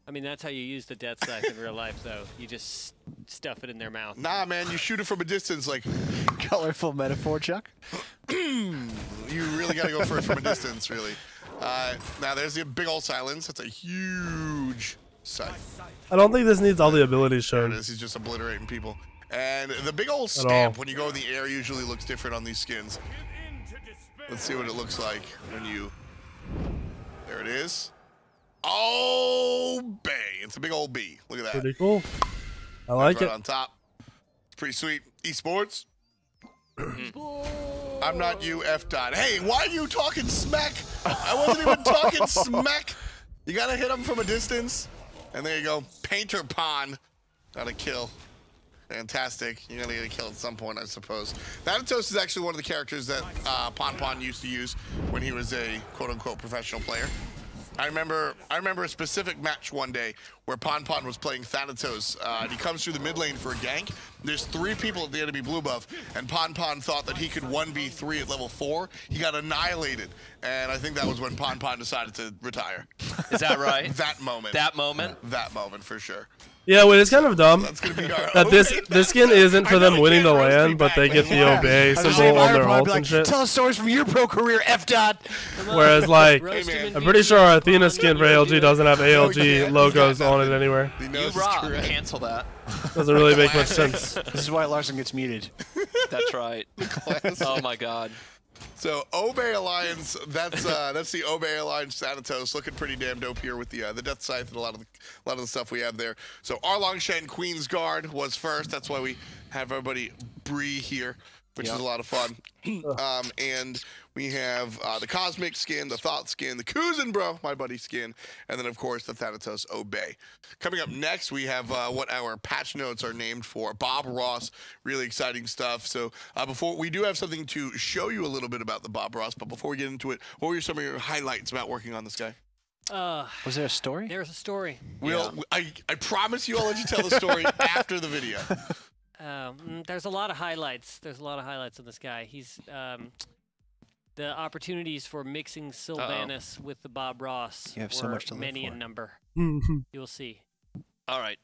C: I mean, that's how you use the Death Scythe in real life, though. You just stuff it in their mouth.
B: Nah, man, you shoot it from a distance, like.
D: Colorful metaphor, Chuck.
B: You really got to go for it from a distance, really. Now there's the big old silence. That's a huge scythe.
A: I don't think this needs all the abilities shown.
B: There it is. He's just obliterating people. And the big old stamp when you go in the air usually looks different on these skins. Let's see what it looks like when you. There it is. Oh, bay! It's a big old B. Look at that.
A: Pretty cool. I like it.
B: On top. It's pretty sweet. Esports. I'm not you, F. Dot. Hey, why are you talking smack? I wasn't even talking smack. You gotta hit him from a distance. And there you go. Painter Pon. Got a kill. Fantastic. You're gonna get a kill at some point, I suppose. Thanatos is actually one of the characters that Pon used to use when he was a quote-unquote professional player. I remember a specific match one day where Pon was playing Thanatos, and he comes through the mid lane for a gank. There's 3 people at the enemy blue buff, and Pon thought that he could 1v3 at level 4. He got annihilated, and I think that was when Pon decided to retire.
E: Is that right?
B: That moment.
E: That moment?
B: That moment, for sure.
A: Yeah, wait, it's kind of dumb
B: That's gonna be our
A: that this skin isn't for them winning the LAN, but they get the Obey symbol on their ult and shit.
D: Tell us stories from your pro career, F. Dot.
A: Whereas, like, I'm pretty sure our Athena skin for ALG doesn't have ALG logos on it anywhere.
E: You rock. Cancel that.
A: Doesn't really make much sense.
D: This is why Larson gets muted.
E: That's right. Oh my God.
B: So Obey Alliance, that's the Obey Alliance Thanatos, looking pretty damn dope here with the Death Scythe and a lot of the stuff we have there. So Arlong Shen Queen's Guard was first. That's why we have everybody Bree here, which is a lot of fun. And we have the Cosmic skin, the Thought skin, the Kuzin Bro, my buddy skin, and then of course the Thanatos Obey. Coming up next, we have what our patch notes are named for. Bob Ross, really exciting stuff. So before we do have something to show you a little bit about the Bob Ross, but before we get into it, what were some of your highlights about working on this guy?
D: Was there a story?
C: There's a story.
B: I promise you I'll let you tell the story after the video.
C: There's a lot of highlights. There's a lot of highlights on this guy. He's the opportunities for mixing Sylvanas with the Bob Ross.
D: You have so much to live
C: many
D: for.
C: in number. You will see.
E: All right.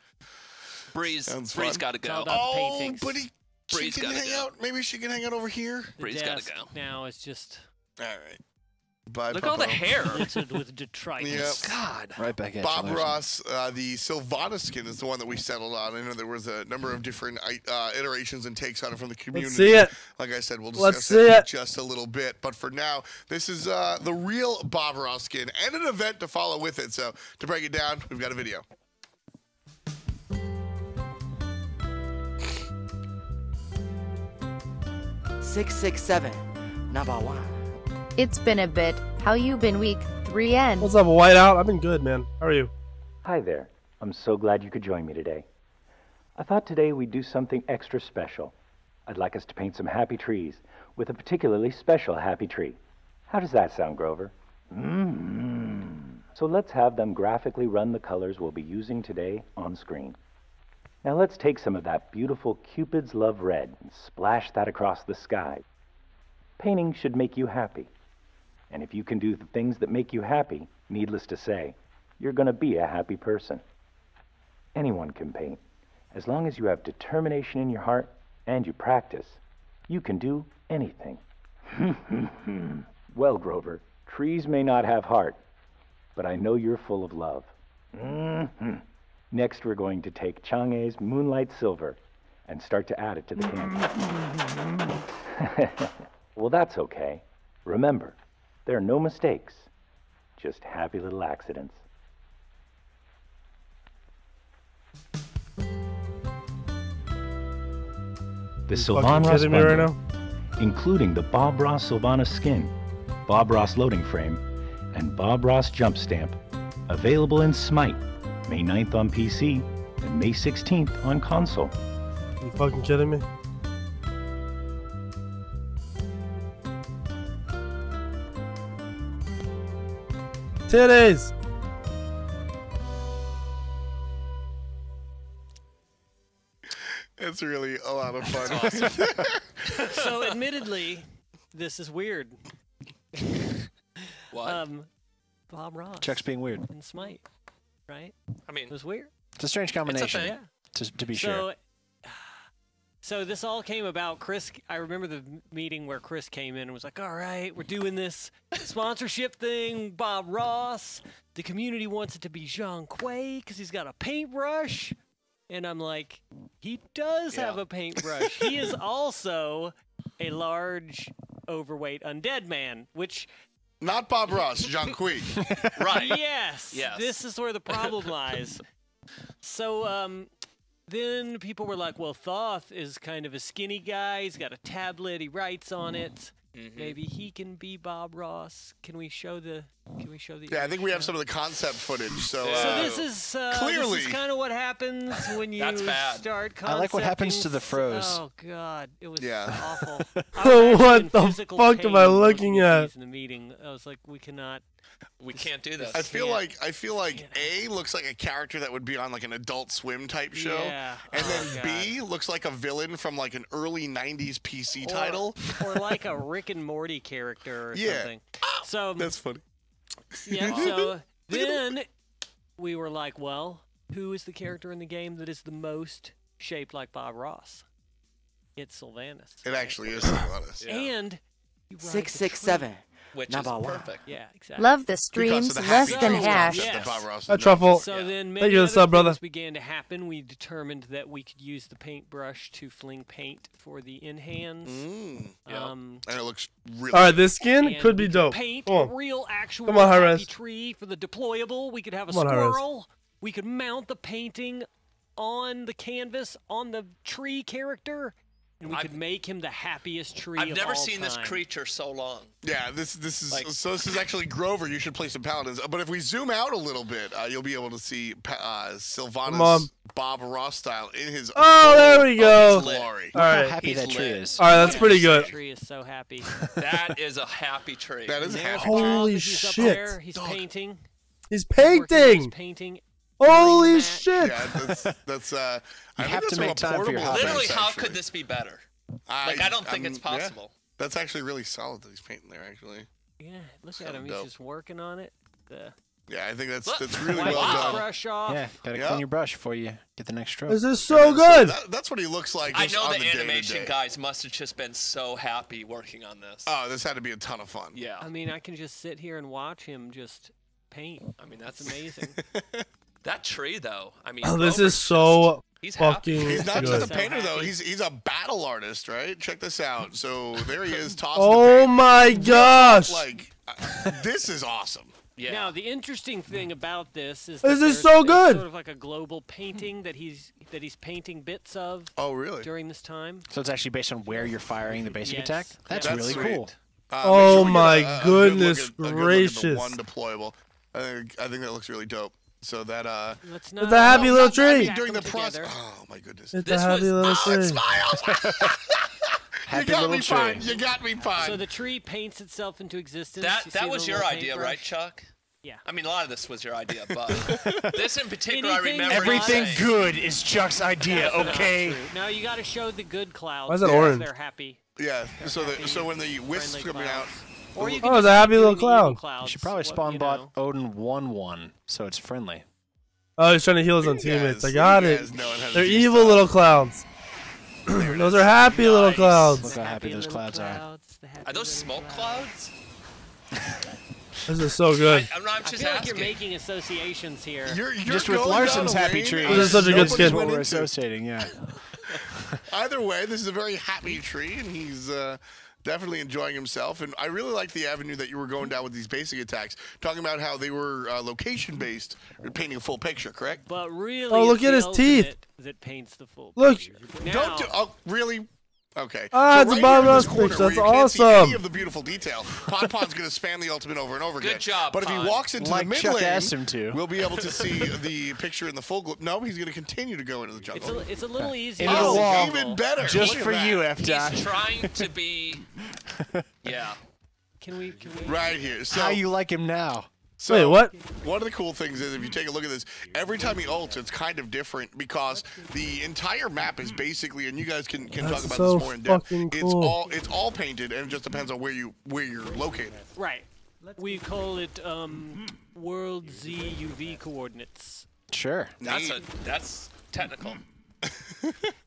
E: Bree's got to
C: It's all
E: go.
C: about the paintings.
B: But she can hang out. Maybe she can hang out over here.
E: Bree's got to go.
C: Now it's just.
B: All right. Bye,
E: Look at all the hair.
C: Littered with detritus.
B: Yep.
E: God.
D: Right back at
B: Bob
D: you,
B: Ross, the Sylvana skin is the one that we settled on. I know there was a number of different iterations and takes on it from the community.
A: Let's see it.
B: Like I said, we'll
A: Let's
B: discuss
A: see
B: it in
A: it.
B: just a little bit. But for now, this is the real Bob Ross skin and an event to follow with it. So to break it down, we've got a video.
J: $667, number 1.
G: It's been a bit. How you been, week 3N?
A: What's up, Whiteout? I've been good, man. How are you?
K: Hi there. I'm so glad you could join me today. I thought today we'd do something extra special. I'd like us to paint some happy trees with a particularly special happy tree. How does that sound, Grover? So let's have them graphically run the colors we'll be using today on screen. Now let's take some of that beautiful Cupid's Love Red and splash that across the sky. Painting should make you happy. And if you can do the things that make you happy, needless to say, you're going to be a happy person. Anyone can paint. As long as you have determination in your heart and you practice, you can do anything. Well, Grover, trees may not have heart, but I know you're full of love. Next, we're going to take Chang'e's Moonlight Silver and start to add it to the canvas. Well, that's okay. Remember, there are no mistakes, just happy little accidents. The Sylvan Ross bundle,
A: right now?
K: including the Bob Ross Sylvana skin, Bob Ross loading frame, and Bob Ross jump stamp, available in Smite, May 9th on PC and May 16th on console.
A: You fucking kidding me? Titties!
B: It's really a lot of fun.
C: So, admittedly, this is weird.
E: What?
C: Bob Ross.
D: Chuck's being weird.
C: And Smite, right?
E: I mean,
C: it was weird.
D: It's a strange combination.
C: Yeah.
D: To be sure.
C: So this all came about. Chris, I remember the meeting where Chris came in and was like, "All right, we're doing this sponsorship thing. Bob Ross. The community wants it to be Zhang Kui because he's got a paintbrush." And I'm like, he does have a paintbrush. He is also a large, overweight undead man, which...
B: Not Bob Ross, Zhang Kui.
E: Right.
C: Yes. This is where the problem lies. So then people were like, well, Thoth is kind of a skinny guy. He's got a tablet. He writes on it. Maybe he can be Bob Ross. Can we show the?
B: Yeah, I think we have some of the concept footage. So
C: this is
B: clearly
C: this is kind of what happens when you start.
D: I like what happens to the froze.
C: Oh God, it was awful.
A: What the fuck am I looking at?
C: In the meeting, I was like, we cannot.
E: We can't do this.
B: I feel like A looks like a character that would be on like an Adult Swim type show, and then B looks like a villain from like an early '90s PC title,
C: or like a Rick and Morty character or something. So
B: that's funny.
C: Yeah. So then we were like, well, who is the character in the game that is the most shaped like Bob Ross? It's Sylvanas.
B: It actually is Sylvanas.
C: And
J: 667.
E: Which is perfect.
C: Yeah, exactly.
G: Love the streams less than hash.
A: A truffle.
C: So then
A: thank you for the sub, brother.
C: Began to happen. We determined that we could use the paintbrush to fling paint for the in-hands.
B: And it looks really
A: All right, this skin could be dope.
C: Paint
A: Come
C: a
A: on.
C: real actual
A: Come on,
C: happy
A: Hi-Rez.
C: tree for the deployable. We could have a
A: Come on, Hi-Rez.
C: squirrel. We could mount the painting on the canvas on the tree character. And we could make him the happiest tree
E: I've
C: of
E: never
C: all
E: seen this
C: time.
E: creature so long.
B: Yeah, this is so. This is actually Grover. You should play some paladins. But if we zoom out a little bit, you'll be able to see Sylvanas Bob Ross style in his.
A: Oh, there we go.
B: Glory.
A: All right.
D: How happy that tree is.
A: All right, that's pretty good.
C: That tree is so happy.
E: That is a happy tree.
B: That is happy.
A: Holy
C: He's up
A: shit.
C: there. He's painting.
A: He's
C: He's
A: painting.
C: painting.
A: Holy shit.
B: Yeah, that's. I think
D: have
B: that's
D: to make
B: from a
D: time for your
B: portable
D: hobby.
E: Literally,
B: sense,
E: how
B: actually.
E: could this be better? I don't think it's possible.
B: Yeah. That's actually really solid that he's painting there. Actually.
C: Yeah, look at him. He's
B: dope.
C: just working on it.
B: Yeah, I think that's really
C: Wipe
B: well
C: the
B: done.
C: brush off.
D: Yeah, gotta clean your brush before you get the next stroke.
A: This is so good.
B: That's what he looks like.
E: I
B: just
E: know
B: on
E: the animation
B: day-to-day.
E: guys must have just been so happy working on this.
B: Oh, this had to be a ton of fun.
E: Yeah.
C: I mean, I can just sit here and watch him just paint.
E: I mean, that's
C: amazing.
E: That tree, though. I mean,
A: Oh, this
E: Grover's
A: is so
E: he's
A: fucking
E: happy.
B: He's not
A: good.
B: just a painter though. He's a battle artist, right? Check this out. So there he is tossing.
A: Oh my gosh.
B: Like this is awesome.
E: Yeah.
C: Now, the interesting thing about this is
A: This
C: that
A: is
C: there's
A: so good.
C: sort of like a global painting that he's painting bits of.
B: Oh, really?
C: During this time.
D: So it's actually based on where you're firing the basic
C: Yes.
D: attack? That's really
B: sweet.
D: cool.
A: Oh
B: make sure we get
A: my
B: a good look
A: goodness
B: at the
A: gracious.
B: one deployable. I think that looks really dope. So that
C: Let's
A: It's a happy little
B: I
A: tree.
B: mean, during the
C: them
B: process.
C: together.
B: Oh my goodness.
A: It's a happy little tree.
B: Smiles.
D: Happy
B: you got
D: little
B: me
D: tree.
B: fine. You got me fine.
C: So the tree paints itself into existence.
E: That
C: You see
E: that
C: the
E: was your
C: little
E: idea,
C: paintbrush?
E: right, Chuck?
C: Yeah.
E: I mean, a lot of this was your idea, but this in particular,
C: Anything
E: I remember.
D: Everything
E: saying.
D: good is Chuck's idea,
C: That's not
D: okay?
C: true. No, you got to show the good clouds.
A: Why is it
C: because
A: orange?
C: They're happy.
B: yeah. So when the wisps
C: Friendly
B: coming out.
C: clouds. Or you
A: Oh,
C: can
A: it's
C: just
A: a happy
C: keep
A: little
C: doing the evil
A: cloud.
D: You
C: clouds,
D: should probably
C: what-
D: spawn
C: you
D: bot
C: know.
D: Odin 1-1, so it's friendly.
A: Oh, he's trying to heal his own teammates. I got it. They're
B: do
A: evil
B: stuff.
A: little clowns. Those are happy little clouds.
D: Look how happy those clouds are.
E: Are those smoke clouds?
A: This is so good.
E: I'm just
C: I feel like
E: asking.
C: you're making associations here.
B: You're
D: Just with
B: going
D: Larson's
B: down a
D: happy
B: lane
D: tree.
A: This is such a good skin.
D: What we're associating, yeah.
B: Either way, this is a very happy tree, and he's definitely enjoying himself. And I really like the avenue that you were going down with these basic attacks, talking about how they were location-based, painting a full picture, correct?
C: But really,
A: Oh, look
C: it's
A: at
C: the
A: his teeth.
C: ultimate that paints the full
A: Look.
C: picture.
B: Don't
C: Now,
B: do. Oh, really? Okay.
A: Ah, it's a
B: right
A: Bob
B: here in this
A: Ross
B: corner
A: picture.
B: where
A: That's
B: you can't see
A: awesome.
B: any of the beautiful detail. Pon's going to spam the ultimate over and over again.
E: Good job,
B: But if he
E: Pon.
B: walks into
D: Like
B: the mid
D: Chuck
B: lane,
D: asked him to.
B: we'll be able to see the picture in the full glow. No, he's going to continue to go into the jungle.
C: it's a little easier.
D: Into the
B: Oh,
D: wall.
B: even better.
D: Just
B: Look
D: for
B: at
D: you,
B: that.
D: F.
E: He's trying to be. Yeah.
C: Can we?
B: Right here. So,
D: How you like him now?
B: so
A: Wait, what?
B: One of the cool things is if you take a look at this, every time he ults, it's kind of different because the entire map is basically, and you guys can talk
A: That's
B: about
A: so
B: this more in depth.
A: fucking cool.
B: It's all painted, and it just depends on where you're located.
C: Right. We call it World Z UV coordinates.
D: Sure.
E: That's technical.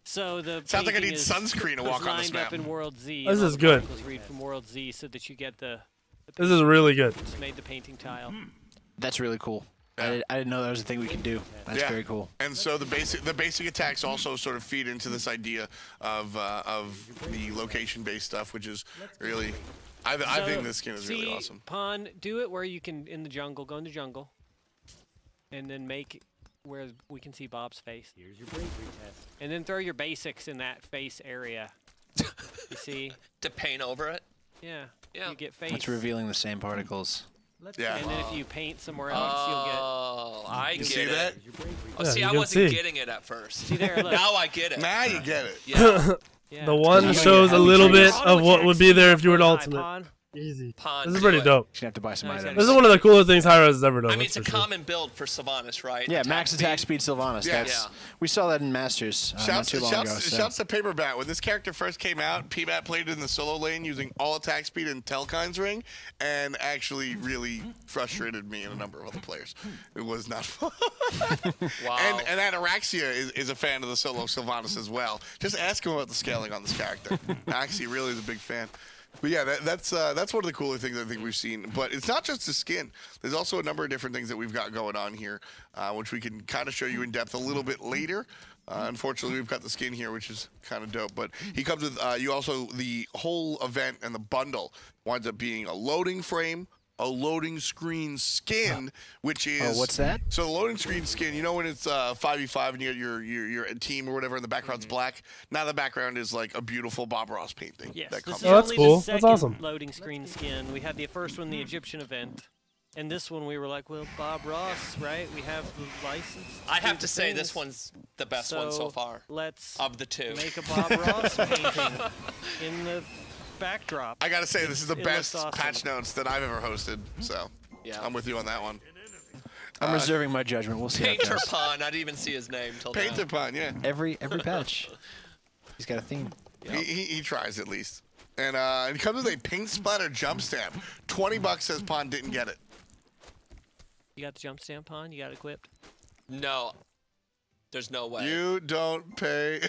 C: So the
B: Sounds like I
C: painting
B: need
C: is-
B: sunscreen to walk
C: is
B: on this
C: lined up
B: map.
C: in World Z.
A: This
C: and all
A: is
C: the
A: good.
C: particles read from World Z so that you get the.
A: This is really good.
C: Just made the painting tile.
D: That's really cool. I didn't know that was a thing we could do. That's
B: Yeah.
D: very cool.
B: And so the basic attacks also sort of feed into this idea of the location-based stuff, which is really, I think this skin is really awesome.
C: Pon, do it where you can in the jungle. Go in the jungle, and then make where we can see Bob's face. Here's your bravery test. And then throw your basics in that face area. You see?
E: To paint over it.
C: Yeah.
E: Yeah.
C: You get face.
D: It's revealing the same particles.
B: Yeah.
C: And then if you paint somewhere else,
E: Oh, I
B: You
E: get
B: see
E: it.
B: that?
E: Oh,
A: Yeah,
E: see,
A: you
E: I
A: can
E: wasn't
A: see.
E: getting it at first.
C: See there, look.
E: Now I get it.
B: Now you get it.
E: Yeah.
C: Yeah.
A: The one
C: Yeah.
A: shows a little bit of what would be there if you were an
C: Hi,
A: ultimate.
C: Pon.
A: Easy.
E: Pon,
A: This is
E: do
A: pretty
E: it.
A: dope.
D: You're gonna have to buy some
C: Nice.
D: items.
A: This is one of the coolest things Hi-Rez has ever done.
E: I mean, it's a
A: that's for sure.
E: common build for Sylvanas, right?
D: Yeah, max attack
E: speed.
D: speed Sylvanas.
B: Yeah.
D: That's
E: Yeah.
D: we saw that in Masters not too long ago. So.
B: Shouts to Paperbat. When this character first came out, P-Bat played in the solo lane using all attack speed and Telkine's ring, and actually really frustrated me and a number of other players. It was not fun.
E: Wow.
B: And Ataraxia is a fan of the solo Sylvanas as well. Just ask him about the scaling on this character. Axie really is a big fan. But yeah, that's one of the cooler things I think we've seen. But it's not just the skin. There's also a number of different things that we've got going on here, which we can kind of show you in depth a little bit later. Unfortunately, we've got the skin here, which is kind of dope. But he comes with you also the whole event and the bundle winds up being a loading frame, a loading screen skin, which is
D: what's that?
B: So the loading screen skin, you know when it's 5v5 and you get your team or whatever, and the background's black. Now the background is like a beautiful Bob Ross painting.
C: Yes,
B: that
C: this
B: comes
C: is
A: Oh, that's
C: only
A: cool.
C: the
A: That's
C: second
A: awesome.
C: loading screen skin. We had the first one, the Egyptian event. And this one, we were like, well, Bob Ross, right? We have the license.
E: I
C: do
E: have
C: the
E: to say
C: things.
E: this one's the best one so far.
C: Let's
E: Of the two.
C: make a Bob Ross painting in the backdrop.
B: I gotta say, this is the
C: It
B: best
C: looks awesome.
B: patch notes that I've ever hosted. So
E: Yeah.
B: I'm with you on that one.
D: I'm reserving my judgment. We'll see. how it
E: Painter
D: goes.
E: Pon. I didn't even see his name till now.
B: Painter Pun, yeah.
D: Every patch, he's got a theme.
B: He tries at least. And it comes with a pink splatter jump stamp. $20 says Pon didn't get it.
C: You got the jump stamp on? You got it equipped?
E: No. There's no way.
B: You don't pay.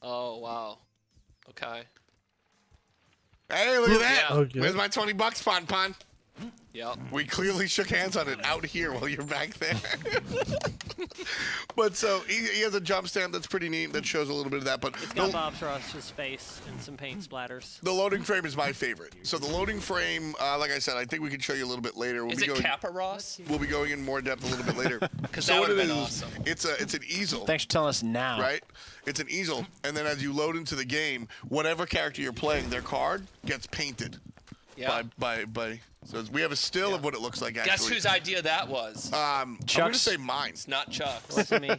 E: Oh, wow. Okay.
B: Hey, look at that.
E: Yeah.
A: Okay.
B: Where's my $20, Pon?
E: Yep.
B: We clearly shook hands on it out here while you're back there. But so he has a jump stamp that's pretty neat that shows a little bit of that. But
C: It's got Bob Ross's face and some paint splatters.
B: the loading frame is my favorite. So the loading frame, like I said, I think we can show you a little bit later.
E: Is it Kappa Ross?
B: We'll be going in more depth a little bit later.
E: Because
B: So
E: that
B: what
E: would
B: it
E: have been
B: is,
E: awesome.
B: it's an easel.
D: Thanks for telling us now.
B: Right? It's an easel, and then as you load into the game, whatever character you're playing, their card gets painted.
E: Yeah.
B: By so we have a still of what it looks like. Actually,
E: Guess whose idea that was?
B: I'm gonna
D: Chuck's?
B: say mine.
E: It's not Chuck's.
C: Wasn't me.
E: No,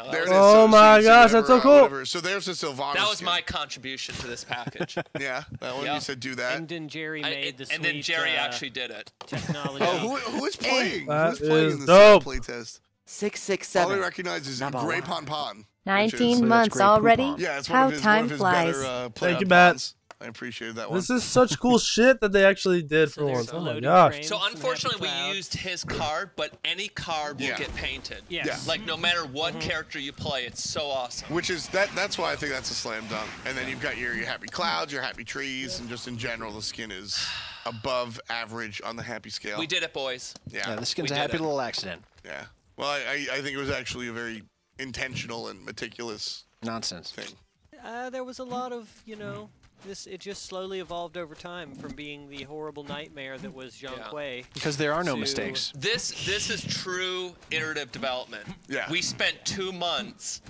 E: that
B: There
E: was,
B: it is.
A: Oh
B: So
A: my
B: see
A: gosh, that's so
B: whatever,
A: cool.
B: whatever. So there's the Sylvanas.
E: that was
B: skin.
E: my contribution to this package.
B: Yeah, that one.
E: Yeah.
B: You said do that.
C: And then Jerry made the
E: and then
C: sweet,
E: Jerry actually did it.
C: technology.
B: Oh, who is playing?
A: That
B: Who's playing
A: is
B: in this
A: dope.
B: playtest?
J: 667.
B: All I recognize is
J: Number
B: Gray
J: one.
B: Pon Pon.
G: 19
D: that's
G: months
D: great
G: already?
D: poop on.
B: Yeah, it's
G: How
B: one of his
G: time
B: better
G: flies.
B: play
A: Thank
B: on
A: you, Matt.
B: Pons. I appreciated that one.
A: This is such cool shit that they actually did for once. Oh my gosh.
E: So unfortunately, we used his card, but any card will get painted.
C: Yes.
E: Like no matter what character you play, it's so awesome.
B: Which is that's why I think that's a slam dunk. And then you've got your happy clouds, your happy trees, and just in general, the skin is above average on the happy scale.
E: We did it, boys.
B: Yeah,
D: the skin's a happy little accident.
B: Yeah. Well, I think it was actually a very intentional and meticulous
D: nonsense
B: thing.
C: There was a lot of, you know, it just slowly evolved over time from being the horrible nightmare that was Zhang Kui.
D: Because there are no mistakes.
E: This is true iterative development.
B: Yeah.
E: We spent 2 months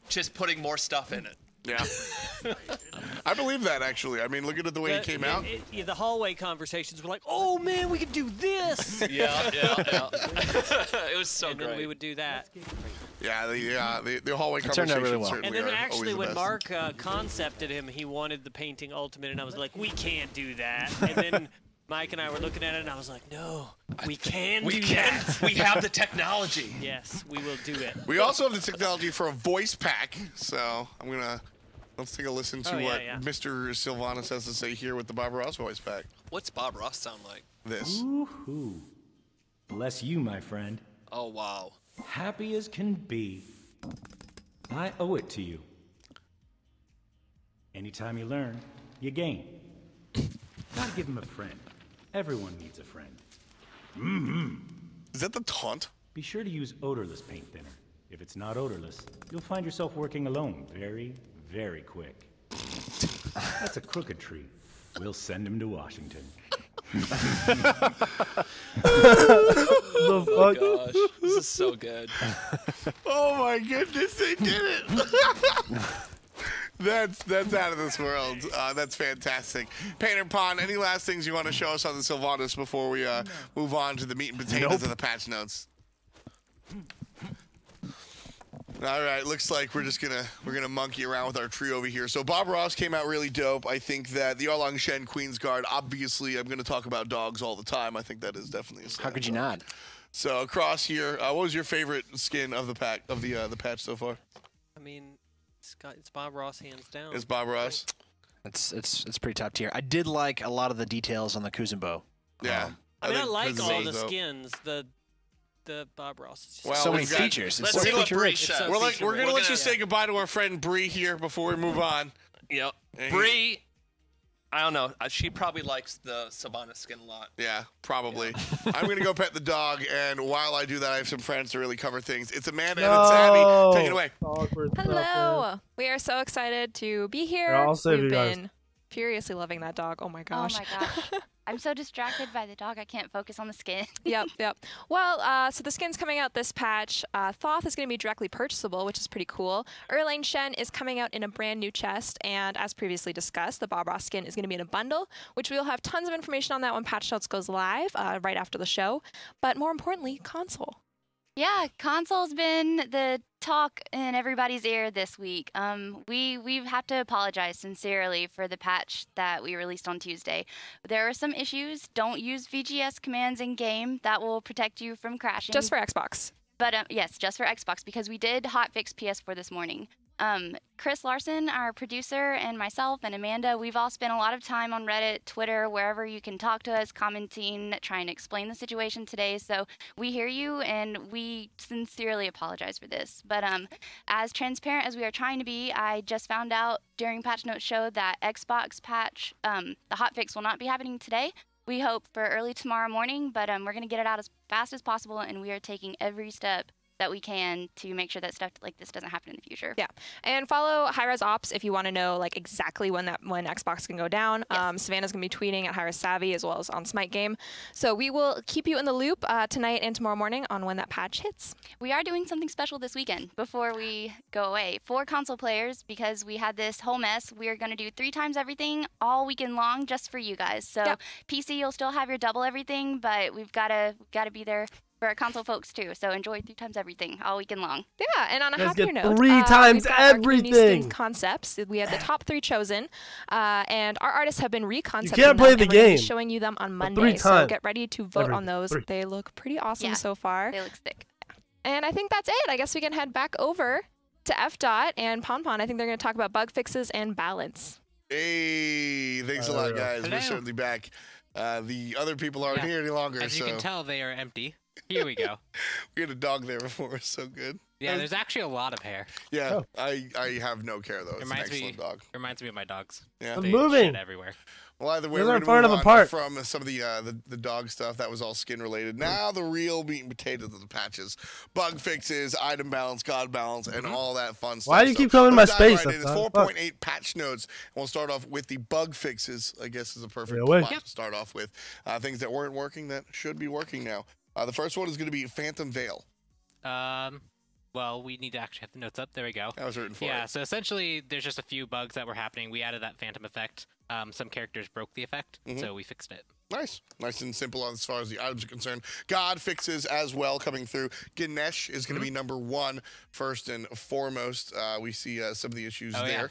E: just putting more stuff in it.
B: Yeah. I believe that, actually. I mean, look at the way it came out.
C: The hallway conversations were like, oh, man, we could do this.
E: Yeah. It was so
C: great. And then we would do that.
B: Yeah, the hallway conversations
D: really well.
C: And then actually when Mark concepted him, he wanted the painting ultimate, and I was like, we can't do that. And then Mike and I were looking at it, and I was like, no, we can do that.
E: We have the technology.
C: Yes, we will do it.
B: We also have the technology for a voice pack, so let's take a listen to what Mr. Sylvanas has to say here with the Bob Ross voice pack.
E: What's Bob Ross sound like?
B: This.
L: Ooh, bless you, my friend.
E: Oh, wow.
L: Happy as can be. I owe it to you. Anytime you learn, you gain. Gotta give him a friend. Everyone needs a friend.
B: Is that the taunt?
L: Be sure to use odorless paint thinner. If it's not odorless, you'll find yourself working alone very, very quick. That's a crooked tree. We'll send him to Washington.
A: The fuck?
E: Oh gosh, this is so good.
B: Oh my goodness, they did it! That's out of this world. That's fantastic. Painter Pond, any last things you want to show us on the Sylvanas before we move on to the meat and potatoes of the patch notes? All right, looks like we're gonna monkey around with our tree over here. So Bob Ross came out really dope. I think that the Arlong Shen Queen's Guard. Obviously, I'm gonna talk about dogs all the time. I think that is definitely a
D: How could you not?
B: So across here, what was your favorite skin of the pack of the patch so far?
C: I mean, it's Bob Ross hands down.
B: It's Bob Ross.
D: It's pretty top tier. I did like a lot of the details on the Kuzenbo.
B: Yeah.
C: I mean, I like all the skins. The Bob Ross is just
D: so many features. It's so feature rich.
B: We're gonna let you say goodbye to our friend Bree here before we move on.
E: Yep. Bree, I don't know. She probably likes the Sylvanas skin a lot.
B: Yeah, probably. I'm gonna go pet the dog, and while I do that, I have some friends to really cover things. It's Amanda and it's Abby. Take it away.
M: Hello. We are so excited to be here.
A: I'll save
M: We've
A: you guys.
M: been furiously loving that dog. Oh my gosh.
N: Oh my gosh. I'm so distracted by the dog, I can't focus on the skin.
M: Yep. Well, so the skin's coming out this patch. Thoth is going to be directly purchasable, which is pretty cool. Erlang Shen is coming out in a brand new chest, and as previously discussed, the Bob Ross skin is going to be in a bundle, which we'll have tons of information on that when Patch Notes goes live right after the show. But more importantly, console.
N: Yeah, console's been the talk in everybody's ear this week. We've had to apologize sincerely for the patch that we released on Tuesday. There are some issues. Don't use VGS commands in game. That will protect you from crashing.
M: Just for Xbox.
N: But yes, just for Xbox, because we did hotfix PS4 this morning. Chris Larson, our producer, and myself and Amanda, we've all spent a lot of time on Reddit, Twitter, wherever you can talk to us, commenting, trying to explain the situation today. So we hear you, and we sincerely apologize for this. But as transparent as we are trying to be, I just found out during Patch Notes show that Xbox patch, the hotfix will not be happening today. We hope for early tomorrow morning, but we're going to get it out as fast as possible, and we are taking every step that we can to make sure that stuff like this doesn't happen in the future.
M: Yeah, and follow Hi-Res Ops if you want to know like exactly when Xbox can go down. Yes. Savannah's gonna be tweeting at Hi-Res Savvy as well as on Smite Game. So we will keep you in the loop tonight and tomorrow morning on when that patch hits.
N: We are doing something special this weekend before we go away. For console players, because we had this whole mess, we are gonna do 3 times everything all weekend long just for you guys. So PC, you'll still have your double everything, but we've gotta be there for our console folks too, so enjoy 3 times everything all weekend long.
M: Yeah, and on a happier note,
A: 3 times everything.
M: New skins concepts. We have the top 3 chosen, and our artists have been reconcepting.
A: You can't play
M: them,
A: the
M: and we're gonna be
A: game.
M: showing you them on Monday.
A: 3
M: So
A: times.
M: get ready to vote on those. They look pretty awesome so far.
N: They look sick.
M: And I think that's it. I guess we can head back over to FDOT and Pon Pon. I think they're going to talk about bug fixes and balance.
B: Hey, thanks a lot, guys. We're certainly back. The other people aren't here any longer.
O: As you can tell, they are empty. Here we go.
B: We had a dog there before. It's so good.
O: Yeah, there's actually a lot of hair.
B: Yeah, I have no care though. It's an excellent dog.
O: Reminds me of my dogs.
B: Yeah,
A: I'm moving
O: shit everywhere.
B: Well, either way,
A: Those
B: we're
A: aren't
B: going
A: far
B: to
A: enough apart.
B: from some of the dog stuff. That was all skin related. Now the real meat and potatoes of the patches. Bug fixes, item balance, god balance, and all that fun stuff.
A: Why do you keep coming in my space?
B: Right, it's 4.8 patch notes. And we'll start off with the bug fixes, I guess is a perfect spot to start off with. Things that weren't working that should be working now. The first one is going to be Phantom Veil.
O: Well, we need to actually have the notes up. There we go.
B: I was rooting for it.
O: Yeah, so essentially, there's just a few bugs that were happening. We added that phantom effect. Some characters broke the effect, so we fixed it.
B: Nice. Nice and simple as far as the items are concerned. God fixes as well coming through. Ganesh is going to be #1 first and foremost. We see some of the issues there. Yeah.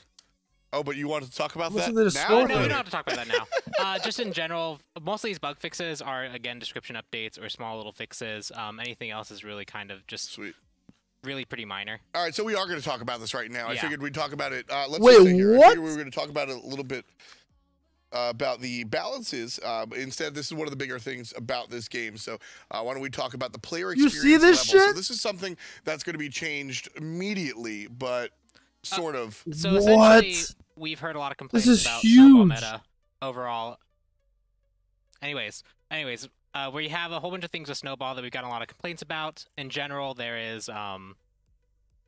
B: Oh, but you wanted to talk about that now?
O: No, we don't have to talk about that now. Just in general, most of these bug fixes are, again, description updates or small little fixes. Anything else is really kind of just really pretty minor.
B: All right, so we are going to talk about this right now. I figured we'd talk about it. Let's
A: Wait,
B: just sit here.
A: what?
B: I figured we were going to talk about it a little bit about the balances. Instead, this is one of the bigger things about this game. So why don't we talk about the player experience
A: You see this
B: level.
A: shit?
B: So this is something that's going to be changed immediately, but sort of.
O: So essentially, we've heard a lot of complaints about snowball meta overall. Anyways, we have a whole bunch of things with snowball that we've got a lot of complaints about. In very is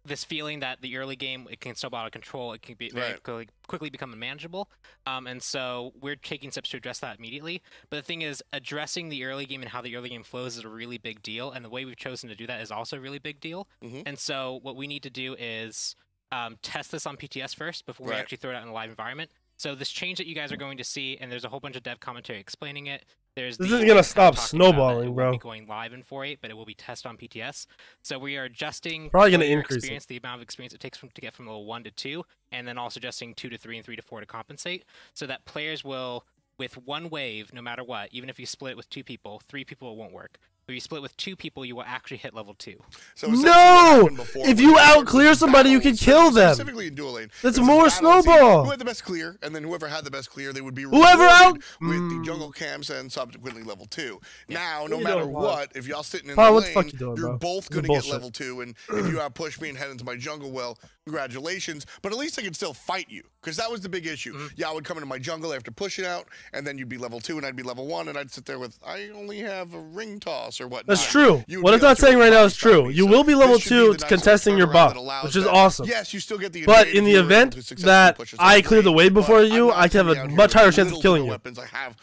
O: this feeling that the early game, it can snowball out of control. It can be very quickly become unmanageable. And so we're taking steps to address that immediately. But the thing is, addressing the early game and how the early game flows is a really big deal. And the way we've chosen to do that is also a really big deal. And so what we need to do is test this on PTS first before we actually throw it out in the live environment. So this change that you guys are going to see, and there's a whole bunch of dev commentary explaining it. This
A: isn't gonna stop snowballing, bro.
O: It won't be going live in 4.8, but it will be tested on PTS. So we are adjusting
A: probably gonna increase
O: the amount of experience it takes to get from level 1 to 2, and then also adjusting 2 to 3 and 3 to 4 to compensate, so that players will, with one wave, no matter what, even if you split it with 2 people, 3 people it won't work. If you split with 2 people, you will actually hit level 2.
B: So
A: no! If you outclear somebody, you can kill them.
B: Specifically in Dual Lane.
A: That's more snowball.
B: Who had the best clear, and then whoever had the best clear, they would be rewarded with the jungle camps and subsequently level 2. Now, no matter what, if y'all sitting in the lane, you're both going to get level 2. And if you outpush me and head into my jungle, well, congratulations. But at least I can still fight you, because that was the big issue. Y'all would come into my jungle after pushing out, and then you'd be level 2, and I'd be level 1, and I'd sit there with, I only have a ring toss or whatnot.
A: That's true. What I'm not saying right now is true. You will be level 2 contesting your buff, which is awesome.
B: Yes, you still get the
A: but in the event that I clear the wave before you, I can have a much higher chance of killing you.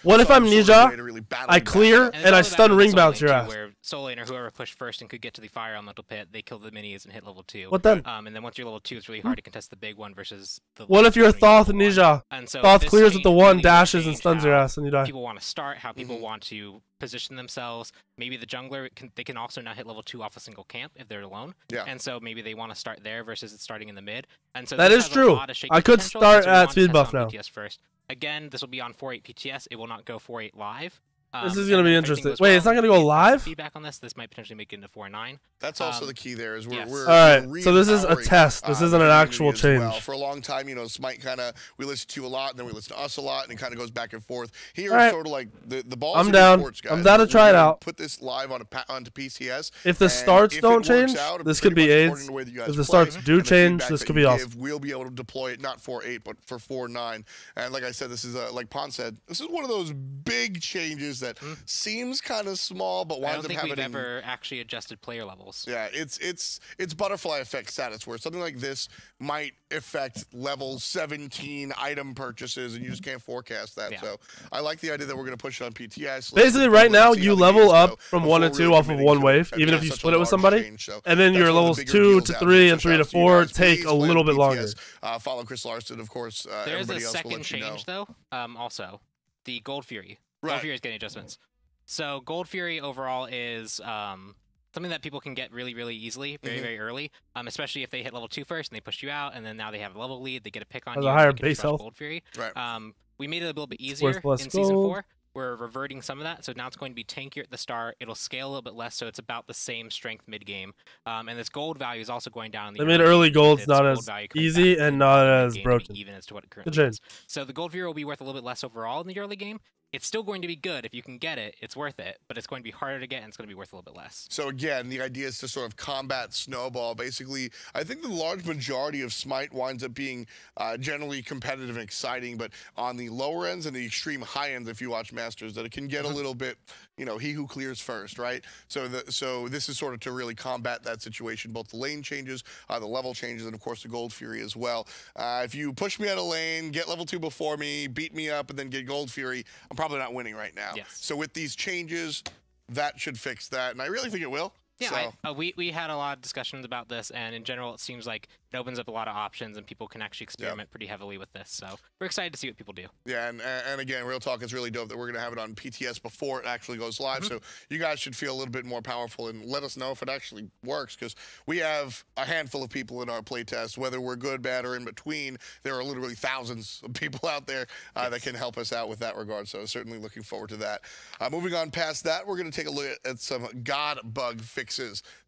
A: What if I'm Ninja, I clear, and I stun ring bounce your ass?
O: Where Soul Lane or whoever pushed first and could get to the fire elemental pit, they kill the minis and hit level 2.
A: What then?
O: And then once you're level 2, it's really hard to contest the big one versus the.
A: What if you're Thoth Ninja?
O: So
A: Thoth clears with the 1, dashes, and stuns your ass, and you die.
O: People want to start, how people want to position themselves. Maybe the jungler, they can also now hit level 2 off a single camp if they're alone.
B: Yeah.
O: And so maybe they want to start there versus it starting in the mid. And so
A: that is true. I could start at speed buff now.
O: PTS first. Again, this will be on 4.8 PTS. It will not go 4.8 live.
A: This is going to be interesting. Wait, it's not going to go live?
O: Feedback on this. This might potentially make it into 4.9.
B: That's also the key there. Is we're
A: all right, so this is a test. This isn't an actual change.
B: Well. For a long time, you know, Smite kind of, we listen to you a lot, and then we listen to us a lot, and it kind of goes back and forth. Here, it's sort of like the ball's
A: I'm
B: in
A: down.
B: Sports, guys.
A: I'm down to try it out.
B: Put this live onto PCS.
A: If the starts don't change, this could be AIDS. If the starts do change, this could be awesome.
B: We'll be able to deploy it, not 4.8, but for 4.9. And like I said, this is, like Pon said, this is one of those big changes that seems kind of small, but winds up having.
O: I don't think we've ever actually adjusted player levels.
B: Yeah, it's butterfly effect status, where something like this might affect level 17 item purchases, and you just can't forecast that.
O: Yeah.
B: So I like the idea that we're going to push it on PTS.
A: Basically, right now you level up from 1 to 2 off of 1 wave, even if you split it with somebody, and then your levels 2 to 3 and 3 to 4 take a little bit longer.
B: Follow Chris Larson, of course.
O: There's a second change though. Also, the Gold Fury. Gold Fury is getting adjustments. So Gold Fury overall is something that people can get really, really easily, very, very early, especially if they hit level 2 first and they push you out, and then now they have a level lead, they get a pick on you.
A: A higher base health.
O: Gold Fury.
B: Right.
O: We made it a little bit easier in Season 4, we're reverting some of that. So now it's going to be tankier at the start. It'll scale a little bit less, so it's about the same strength mid-game. And this gold value is also going down in the
A: They made early golds not as easy and not as broken.
O: Even as to what it currently is. So the gold Fury will be worth a little bit less overall in the early game. It's still going to be good. If you can get it, it's worth it, but it's going to be harder to get, and it's going to be worth a little bit less.
B: So again, the idea is to sort of combat Snowball. Basically, I think the large majority of Smite winds up being generally competitive and exciting, but on the lower ends and the extreme high ends, if you watch Masters, that it can get a little bit, you know, he who clears first, right? So this is sort of to really combat that situation, both the lane changes, the level changes, and of course the Gold Fury as well. If you push me out of lane, get level 2 before me, beat me up, and then get Gold Fury, I'm probably not winning right now.
O: Yes.
B: So with these changes, that should fix that, and I really think it will.
O: Yeah, so. We had a lot of discussions about this, and in general, it seems like it opens up a lot of options, and people can actually experiment pretty heavily with this. So we're excited to see what people do.
B: Yeah, and again, real talk, it's really dope that we're going to have it on PTS before it actually goes live. So you guys should feel a little bit more powerful and let us know if it actually works, because we have a handful of people in our playtest, whether we're good, bad, or in between. There are literally thousands of people out there that can help us out with that regard. So certainly looking forward to that. Moving on past that, we're going to take a look at some God bug fixes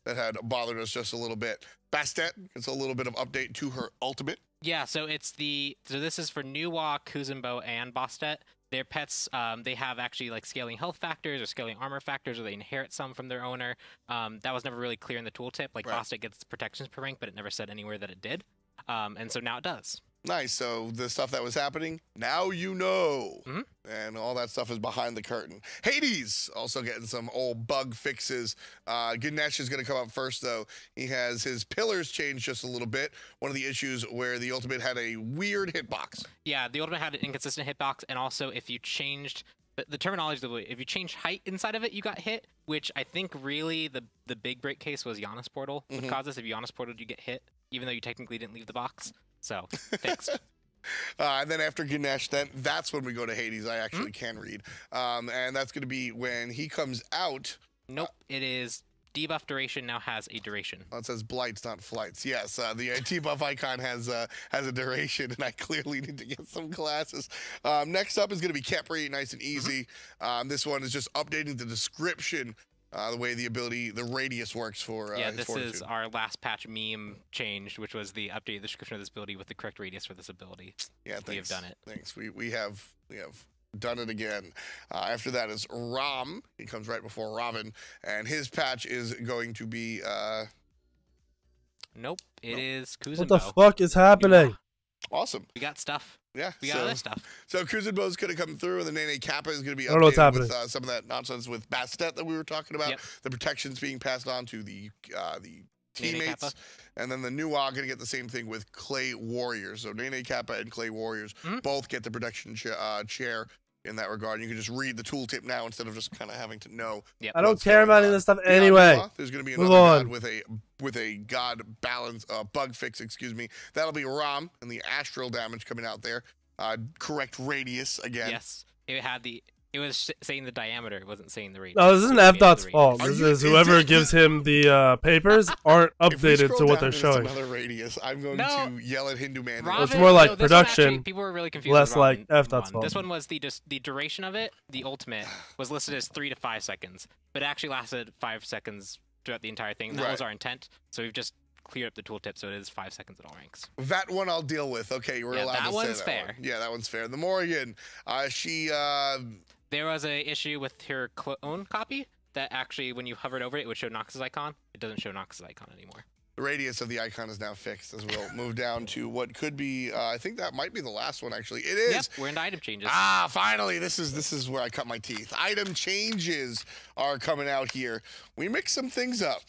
B: that had bothered us just a little bit. Bastet gets a little bit of update to her ultimate.
O: Yeah, so this is for Nuwa, Kuzenbo, and Bastet. Their pets, they have actually like scaling health factors or scaling armor factors, or they inherit some from their owner. That was never really clear in the tooltip. Like Bastet gets protections per rank, but it never said anywhere that it did. And so now it does.
B: Nice. So the stuff that was happening, now you know. And all that stuff is behind the curtain. Hades also getting some old bug fixes. Ganesh is going to come up first, though. He has his pillars changed just a little bit. One of the issues where the ultimate had a weird hitbox.
O: Yeah, the ultimate had an inconsistent hitbox, and also if you changed the terminology, if you changed height inside of it, you got hit, which I think really the big break case was Giannis Portal would cause this. If you Giannis Portal, you get hit, even though you technically didn't leave the box. So, fixed.
B: And then after Ganesh, that's when we go to Hades. I actually can read. And that's going to be when he comes out.
O: Nope, it is debuff duration now has a duration.
B: Well, it says blights, not flights. Yes, the debuff icon has a duration, and I clearly need to get some classes. Next up is going to be Kepri, nice and easy. This one is just updating the description. The way the radius works for
O: this is our last patch meme changed, which was the updated description of this ability with the correct radius for this ability.
B: Yeah, thanks.
O: We have done it.
B: Thanks. We have done it again. After that is Ram. He comes right before Robin, and his patch is going to be.
O: Nope, it is Kuzenbo.
A: What the fuck is happening?
B: Awesome.
O: We got stuff.
B: Yeah,
O: we got other stuff.
B: So Kuzenbo's going to come through, and the Nene Kappa is going to be
A: updated
B: with some of that nonsense with Bastet that we were talking about. The protections being passed on to the teammates, and then the Nuwa going to get the same thing with Clay Warriors. So Nene Kappa and Clay Warriors both get the protection chair in that regard. You can just read the tooltip now instead of just kind of having to know.
A: I don't care about any of this stuff anyway.
B: There's going to be another god with a god balance bug fix. Excuse me. That'll be Ram and the astral damage coming out there. Correct radius again.
O: Yes, it was saying the diameter. It wasn't saying the radius.
A: No, this isn't FDOT's fault. This is whoever gives him the papers aren't updated to what they're showing.
B: Another radius. I'm going to yell at Hindu Man.
A: It's more like production.
O: Actually, people were really confused.
A: Less like FDOT's fault.
O: This one was the duration of it. The ultimate was listed as 3 to 5 seconds, but it actually lasted 5 seconds throughout the entire thing. That was our intent. So we've just cleared up the tooltip, so it is 5 seconds at all ranks.
B: That one I'll deal with. Okay, we're allowed to say that. That one's fair. Yeah, that one's fair. The Morrigan,
O: there was a issue with her clone copy that actually, when you hovered over it, it would show Nox's icon. It doesn't show Nox's icon anymore.
B: The radius of the icon is now fixed, as we'll move down to what could be. I think that might be the last one. Actually, it is.
O: Yep, we're into item changes.
B: Finally, this is where I cut my teeth. Item changes are coming out here. We mix some things up.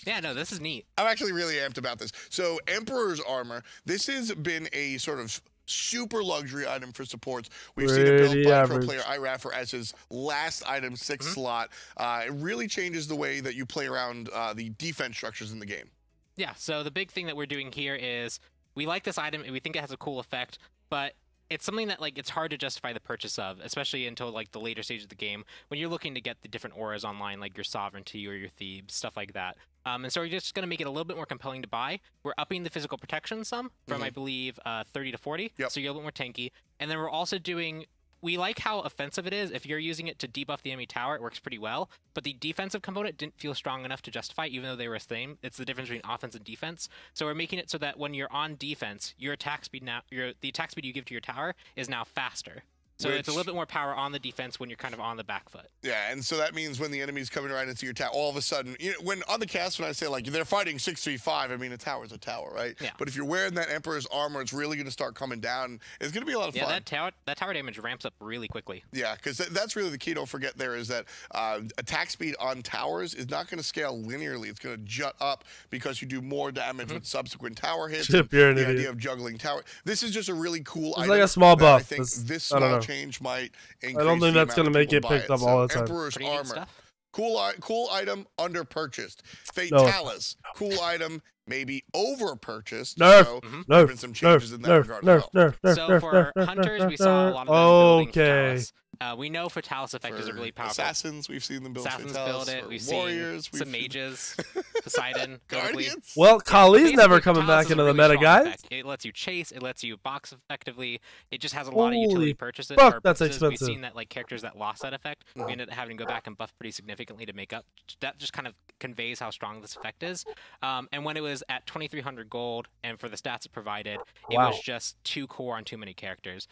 O: Yeah, no, this is neat.
B: I'm actually really amped about this. So, Emperor's Armor. This has been a sort of super luxury item for supports. We've seen it built by pro player Iraffer as his last item 6 slot. It really changes the way that you play around the defense structures in the game.
O: Yeah, so the big thing that we're doing here is we like this item and we think it has a cool effect, but it's something that it's hard to justify the purchase of, especially until the later stage of the game when you're looking to get the different auras online, like your Sovereignty or your Thebes, stuff like that. And so we're just going to make it a little bit more compelling to buy. We're upping the physical protection some from, I believe, 30 to 40, so you're a little bit more tanky. And then we're also doing we like how offensive it is. If you're using it to debuff the enemy tower, it works pretty well. But the defensive component didn't feel strong enough to justify, even though they were the same. It's the difference between offense and defense. So we're making it so that when you're on defense, your attack speed now, the attack speed you give to your tower is now faster. So it's a little bit more power on the defense when you're kind of on the back foot.
B: Yeah, and so that means when the enemy's coming right into your tower, all of a sudden, when on the cast, when I say like they're fighting 6v5, I mean a tower's a tower, right?
O: Yeah.
B: But if you're wearing that Emperor's armor, it's really going to start coming down. It's going to be a lot of fun.
O: Yeah, that tower damage ramps up really quickly.
B: Yeah, because that's really the key. Don't forget there is that attack speed on towers is not going to scale linearly. It's going to jut up because you do more damage with subsequent tower hits.
A: Chip, you're an
B: the
A: idiot.
B: idea of juggling tower. This is just a really cool
A: It's
B: item.
A: like a small buff.
B: I think this
A: I don't
B: small
A: know.
B: change might
A: I don't think that's
B: going to
A: make it picked up all the time.
B: Emperor's armor. Cool item, under purchased.
A: No.
B: Fatalis, cool item, maybe over purchased.
A: Nerf,
B: So,
A: nerf,
B: been some changes in that regard as well.
O: So for hunters, we saw a lot of them building
A: Okay.
O: Fatalis. We know Fatalis effect is a really powerful.
B: Assassins, we've seen them build
O: Assassins
B: Fatalis.
O: build it.
B: For
O: We've
B: warriors,
O: seen some mages, Poseidon,
B: Guardians.
A: Well, Kali's
O: Basically,
A: never coming
O: Fatalis
A: back
O: is a
A: into the
O: really
A: meta,
O: strong
A: guys.
O: effect. It lets you chase. It lets you box effectively. It just has a lot of
A: Holy
O: utility purchases.
A: fuck,
O: or
A: that's
O: purposes.
A: expensive.
O: We've seen that like characters that lost that effect, we ended up having to go back and buff pretty significantly to make up. That just kind of conveys how strong this effect is. And when it was at 2,300 gold, and for the stats it provided, it
A: Wow.
O: was just too core on too many characters.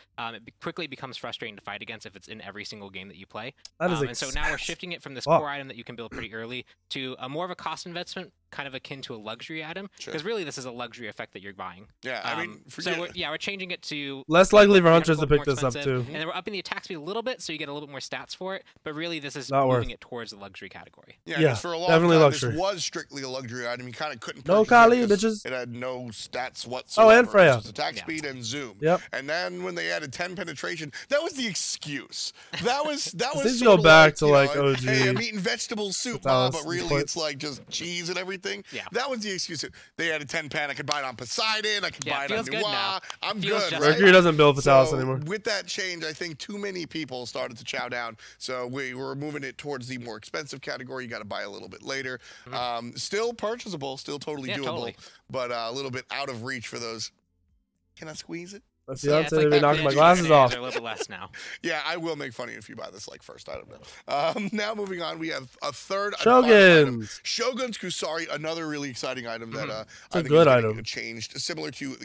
O: Quickly becomes frustrating to fight against if it's in every single game that you play.
A: That is
O: And so now we're shifting it from this
A: Fuck.
O: core item that you can build pretty early to a more of a cost investment, kind of akin to a luxury item, because really this is a luxury effect that you're buying.
B: Yeah, I mean,
O: we're changing it to
A: Less likely for hunters to
O: more
A: pick this up,
O: expensive,
A: too.
O: and then we're upping the attack speed a little bit, so you get a little bit more stats for it. But really, this is
A: Not
O: moving
A: worth.
O: it towards the luxury category.
B: Yeah,
A: Yeah,
B: 'cause for a long
A: definitely
B: time,
A: luxury.
B: this was strictly a luxury item. You kind of couldn't
A: No
B: purchase
A: Kali,
B: it 'cause
A: bitches.
B: It had no stats whatsoever.
A: Oh, and Freya.
B: It was just attack speed and zoom.
A: Yep.
B: And then when they added 10 penetration, that was the excuse. That was
A: These
B: sort
A: go
B: of
A: back
B: like,
A: to
B: you
A: like
B: know,
A: OG.
B: Hey, I'm eating vegetable soup,
A: Fatalis,
B: but really
A: but-
B: it's like just cheese and everything.
O: Yeah.
B: That was the excuse. They added 10 pan. I could buy it on Poseidon. I could
O: Yeah,
B: buy
O: it
B: it on
O: feels good now.
B: Noir. I'm
O: Feels
B: good.
O: just
B: Right?
A: Mercury doesn't build Fatalis
B: So,
A: anymore.
B: with that change, I think too many people started to chow down. So we were moving it towards the more expensive category. You got to buy a little bit later. Still purchasable, still totally
O: Yeah,
B: doable,
O: totally.
B: but a little bit out of reach for those. Can I squeeze it?
A: My
O: it's
A: fiance
O: like
A: be
O: back
A: knocking
O: then,
A: my glasses
O: They're
A: off.
O: a little bit less now.
B: Yeah, I will make fun of you if you buy this like first item now. Now moving on, we have a third and final item.
A: Shoguns.
B: Shogun's Kusari, another really exciting item that I
A: a
B: think
A: good
B: is getting
A: item.
B: changed, similar to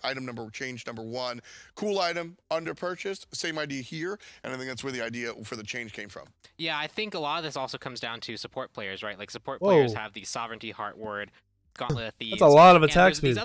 B: item number one. Cool item, under purchased, same idea here, and I think that's where the idea for the change came from.
O: Yeah, I think a lot of this also comes down to support players, right? Like support
A: Whoa.
O: players have the Sovereignty, Heart Ward, Gauntlet of Thieves.
A: That's a lot of
O: and
A: attack
O: there's These
A: speed.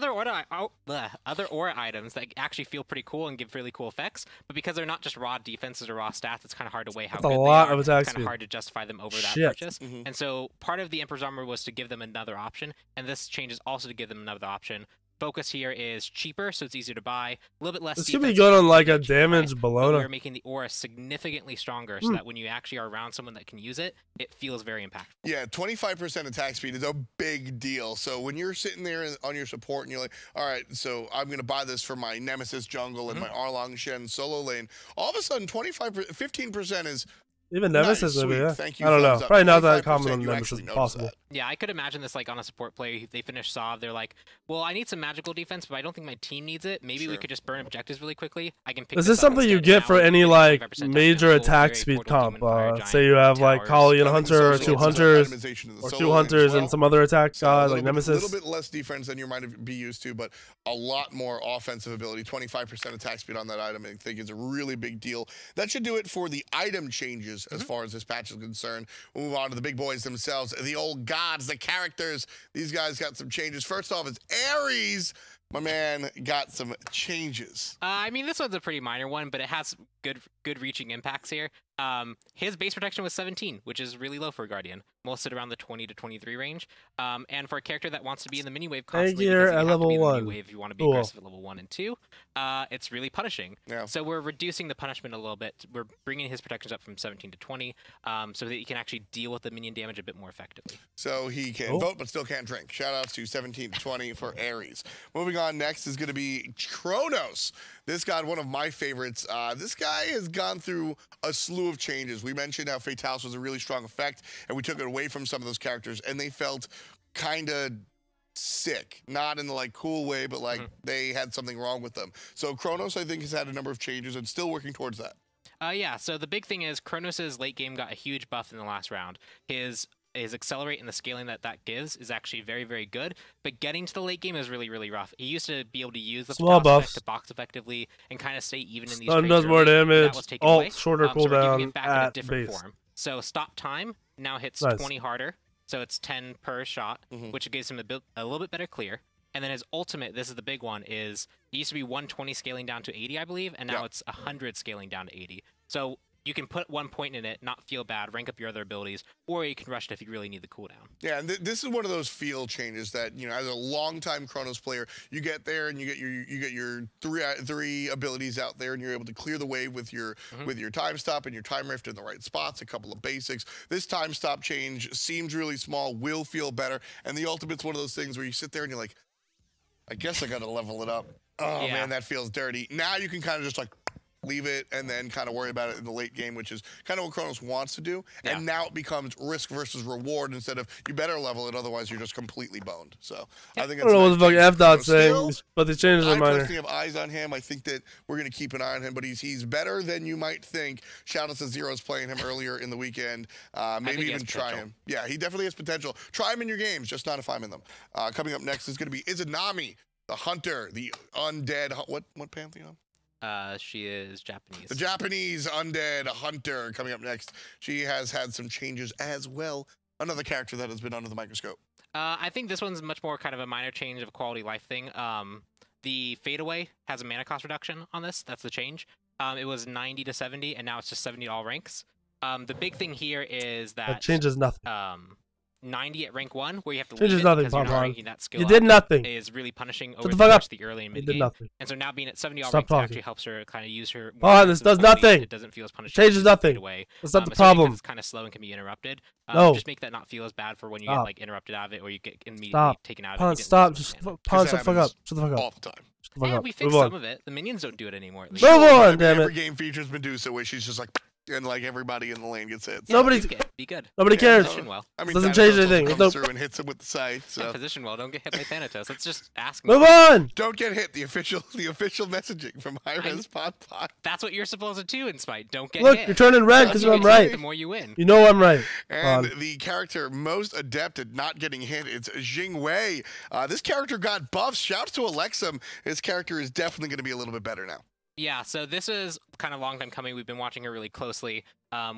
O: other aura items that actually feel pretty cool and give really cool effects, but because they're not just raw defenses or raw stats, it's kind of hard to weigh how
A: That's a
O: good
A: lot
O: they are.
A: of attack
O: It's kind
A: speed.
O: of hard to justify them over that
A: Shit.
O: purchase. And so part of the Emperor's Armor was to give them another option, and this change is also to give them another option. Focus here is cheaper, so it's easier to buy. A little bit less.
A: This could be
O: defense,
A: good on like a
O: easier to buy,
A: damaged
O: but
A: Bologna.
O: we're making the aura significantly stronger, so that when you actually are around someone that can use it, it feels very impactful.
B: Yeah, 25% attack speed is a big deal. So when you're sitting there on your support and you're like, all right, so I'm going to buy this for my Nemesis jungle and my Arlong Shen solo lane, all of a sudden 15% is
A: Even
B: nice,
A: Nemesis, maybe,
B: sweet.
A: yeah.
B: Thank you,
A: I don't know.
B: thumbs up.
A: Probably not that
B: 25%
A: common on
B: you
A: Nemesis
B: actually notice
A: possible.
B: that.
O: Yeah, I could imagine this like on a support play. They finish Sov, they're like, well, I need some magical defense, but I don't think my team needs it. Maybe we could just burn objectives really quickly. I can pick
A: Is
O: this
A: this
O: up
A: something you
O: instead
A: get
O: now
A: for
O: and
A: any
O: get
A: like
O: 25%
A: major
O: damage,
A: attack
O: Fairy,
A: speed
O: Portal,
A: comp?
O: Demon, Fire Giant,
A: Say you have like
O: Towers.
A: Kali and a
B: I think
A: hunter or
B: so.
A: two
B: It's also
A: hunters
B: itemization in the
A: or
B: solo
A: two
B: lane as
A: hunters
B: well.
A: and some other attack
B: So a
A: god
B: little
A: like
B: bit,
A: Nemesis.
B: little bit less defense than you might be used to, but a lot more offensive ability. 25% attack speed on that item, I think, is a really big deal. That should do it for the item changes as far as this patch is concerned. We'll move on to the big boys themselves, the old gods, the characters. These guys got some changes. First off is Ares. My man got some changes.
O: I mean, this one's a pretty minor one, but it has good reaching impacts here. His base protection was 17, which is really low for a Guardian. Most sit around the 20 to 23 range. And for a character that wants to be in the mini wave constantly,
A: Gear
O: because you
A: at
O: have
A: level
O: to be in the
A: 1.
O: mini wave if you want to be
A: Cool.
O: aggressive at level 1 and 2, it's really punishing.
B: Yeah.
O: So we're reducing the punishment a little bit. We're bringing his protections up from 17 to 20, so that he can actually deal with the minion damage a bit more effectively.
B: So he can vote but still can't drink. Shout outs to 17 to 20 for Ares. Moving on next is going to be Kronos. This guy, one of my favorites. This guy has gone through a slew of changes. We mentioned how Fatalis was a really strong effect, and we took it away from some of those characters, and they felt kind of sick. Not in the like cool way, but like they had something wrong with them. So Kronos, I think, has had a number of changes and still working towards that.
O: Yeah, so the big thing is Kronos' late game got a huge buff in the last round. His accelerate and the scaling that gives is actually very, very good, but getting to the late game is really, really rough. He used to be able to use the
A: small buffs
O: effect to box effectively and kind of stay even in these
A: Stun does more damage, alt shorter
O: so we're giving
A: cooldown
O: it back in a different form. So stop time now hits 20 harder, so it's 10 per shot, which gives him a little bit better clear. And then his ultimate, this is the big one, is it used to be 120 scaling down to 80, I believe, and now it's 100 scaling down to 80. So you can put 1 point in it, not feel bad, rank up your other abilities, or you can rush it if you really need the cooldown.
B: Yeah, and this is one of those feel changes that, as a longtime Kronos player, you get there and you get your three abilities out there, and you're able to clear the wave with your time stop and your time rift in the right spots. A couple of basics. This time stop change seems really small, will feel better, and the ultimate's one of those things where you sit there and you're like, I guess I got to level it up. Oh man, that feels dirty. Now you can kind of just like leave it and then kind of worry about it in the late game, which is kind of what Kronos wants to do. And now it becomes risk versus reward instead of you better level it, otherwise you're just completely boned. So I think
A: I don't know what the fuck F.Dot's saying, but the changes are minor.
B: I personally have eyes on him. I think that we're going to keep an eye on him, but he's better than you might think. Shout out to Zero's playing him earlier in the weekend. Maybe even try him. Yeah, he definitely has potential. Try him in your games, just not if I'm in them. Coming up next is going to be Izanami, the hunter, the undead. What pantheon?
O: She is Japanese.
B: The Japanese undead hunter coming up next. She has had some changes as well. Another character that has been under the microscope.
O: I think this one's much more kind of a minor change of a quality life thing. The fadeaway has a mana cost reduction on this. That's the change. It was 90 to 70, and now it's just 70 to all ranks. The big thing here is that
A: changes nothing.
O: 90 at rank 1, where you have to
A: changes
O: leave
A: nothing,
O: it because you're not ranking that skill
A: you did nothing.
O: Is really punishing
A: Shut
O: over
A: the
O: the early and mid
A: game.
O: game.
A: Nothing.
O: And so now being at 70 all
A: Stop
O: ranks
A: talking.
O: actually helps her kind of use her.
A: This does nothing.
O: It doesn't feel as punishing.
A: Changes nothing. That's not the problem.
O: It's kind of slow and can be interrupted.
A: No.
O: Just make that not feel as bad for when you get like interrupted out of it, or you get immediately taken out
A: of
O: it.
A: Stop. Just shut the fuck up. Shut the fuck up.
B: All the time.
O: Yeah, we fixed some of it. The minions don't do it anymore. At least.
A: Move on, damn it.
B: Every game features Medusa where she's just like, and like everybody in the lane gets hit.
O: Yeah,
A: Nobody's
O: be good.
A: Nobody cares.
O: Position well.
B: I mean,
A: doesn't change anything.
B: Comes through and hits him with the scythe. So.
O: Position well. Don't get hit by Thanatos. Let's just ask.
A: Move on.
B: Don't get hit. The official messaging from Hi-Res Pod.
O: That's what you're supposed to do in Smite. Don't get
A: Look,
O: hit.
A: you're turning red because I'm right.
O: The more you win.
A: You know I'm right.
B: And the character most adept at not getting hit, it's Jing Wei. This character got buffs. Shouts to Alexum. His character is definitely going to be a little bit better now.
O: Yeah, so this is kind of a long time coming. We've been watching her really closely.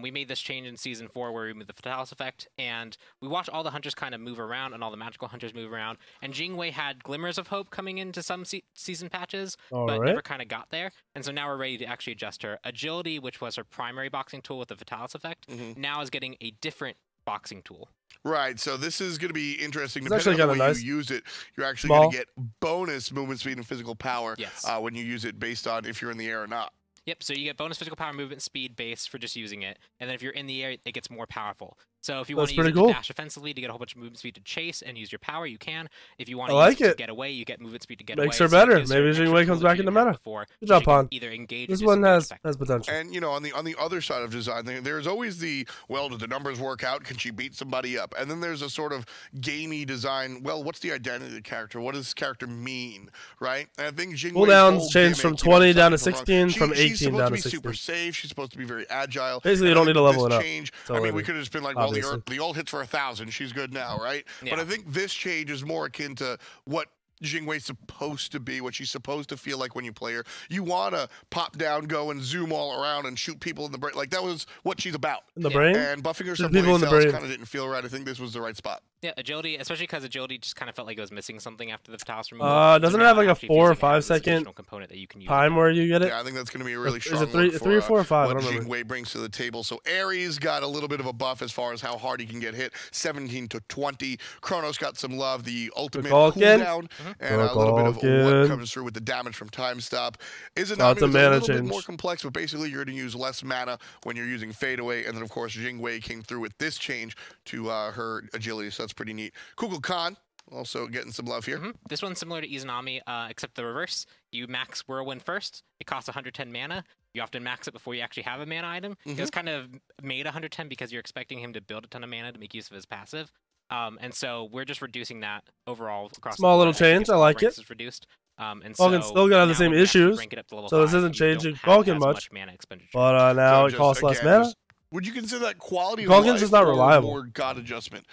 O: We made this change in Season 4 where we moved the Fatalis effect, and we watched all the hunters kind of move around and all the magical hunters move around. And Jing Wei had glimmers of hope coming into some season patches, but never kind of got there. And so now we're ready to actually adjust her. Agility, which was her primary boxing tool with the Fatalis effect, now is getting a different boxing tool.
B: Right, so this is going to be interesting.
A: It's
B: Depending on the way
A: nice.
B: you use it, you're actually going to get bonus movement speed and physical power when you use it based on if you're in the air or not.
O: Yep, so you get bonus physical power, movement, speed base for just using it. And then if you're in the air, it gets more powerful. So if you want to use it to dash offensively to get a whole bunch of movement speed to chase and use your power, you can. If you want to use it to get away, you get movement speed to get away.
A: Makes her better. Maybe Jing Wei comes back in the meta. Good job, Pon.
O: Either engage
A: this one has potential.
B: And you know, on the other side of design, there's always the, well, do the numbers work out? Can she beat somebody up? And then there's a sort of gamey design. Well, what's the identity of the character? What does this character mean, right? And I think Jing Wei's
A: cooldowns changed from 20 down to 16, from 18 down to 16.
B: She's supposed to be super safe. She's supposed to be very agile.
A: Basically, you don't need to level it up.
B: I mean, we could have just been like, well, the ult hits for 1,000. She's good now, right? Yeah. But I think this change is more akin to what Jing Wei's supposed to be, what she's supposed to feel like when you play her. You want to pop down, go and zoom all around and shoot people in the brain. Like, that was what she's about.
A: In the brain?
B: And buffing her someplace else kind of didn't feel right. I think this was the right spot.
O: Yeah, agility, especially because agility just kind of felt like it was missing something after the Fatalis removal.
A: Doesn't it have like a 4 or 5 second
O: component that you can use
A: time where you get it?
B: Yeah, I think that's going to be a really strong
A: Is it 3 or 4 or 5?
B: What Jing Wei brings to the table. So Ares got a little bit of a buff as far as how hard he can get hit, 17 to 20. Kronos got some love, the ultimate cooldown, and a little bit of what comes through with the damage from time stop. It's a little bit more complex, but basically you're going to use less mana when you're using fadeaway, and then of course Jing Wei came through with this change to her agility, so that's pretty neat. Kugel Khan also getting some love here.
O: This one's similar to Izanami, except the reverse. You max Whirlwind first. It costs 110 mana. You often max it before you actually have a mana item. It was kind of made 110 because you're expecting him to build a ton of mana to make use of his passive. And so we're just reducing that overall across
A: small little change. I like it.
O: Is reduced. And
A: Vulcan's
O: so
A: still gonna have the
O: now
A: same
O: when you actually
A: issues,
O: rank it up to level
A: so this
O: 5,
A: isn't
O: you don't
A: changing
O: have
A: Vulcan
O: as
A: much.
O: mana expenditure.
A: But now
B: So
A: it costs
B: just,
A: less
B: again,
A: mana.
B: Would you consider that quality of
A: Vulcan's
B: life
A: just not
B: or
A: reliable.
B: more God adjustment?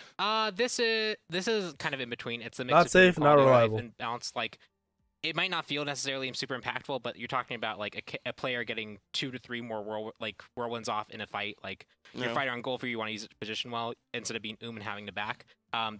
O: This is kind of in between. It's a mix
A: Not
O: between
A: safe, not
O: quality of life
A: reliable.
O: and balance. Like, it might not feel necessarily super impactful, but you're talking about like a player getting 2 to 3 more whirlwinds off in a fight. Like your fighter on goal for you want to use it to position well instead of being and having to back.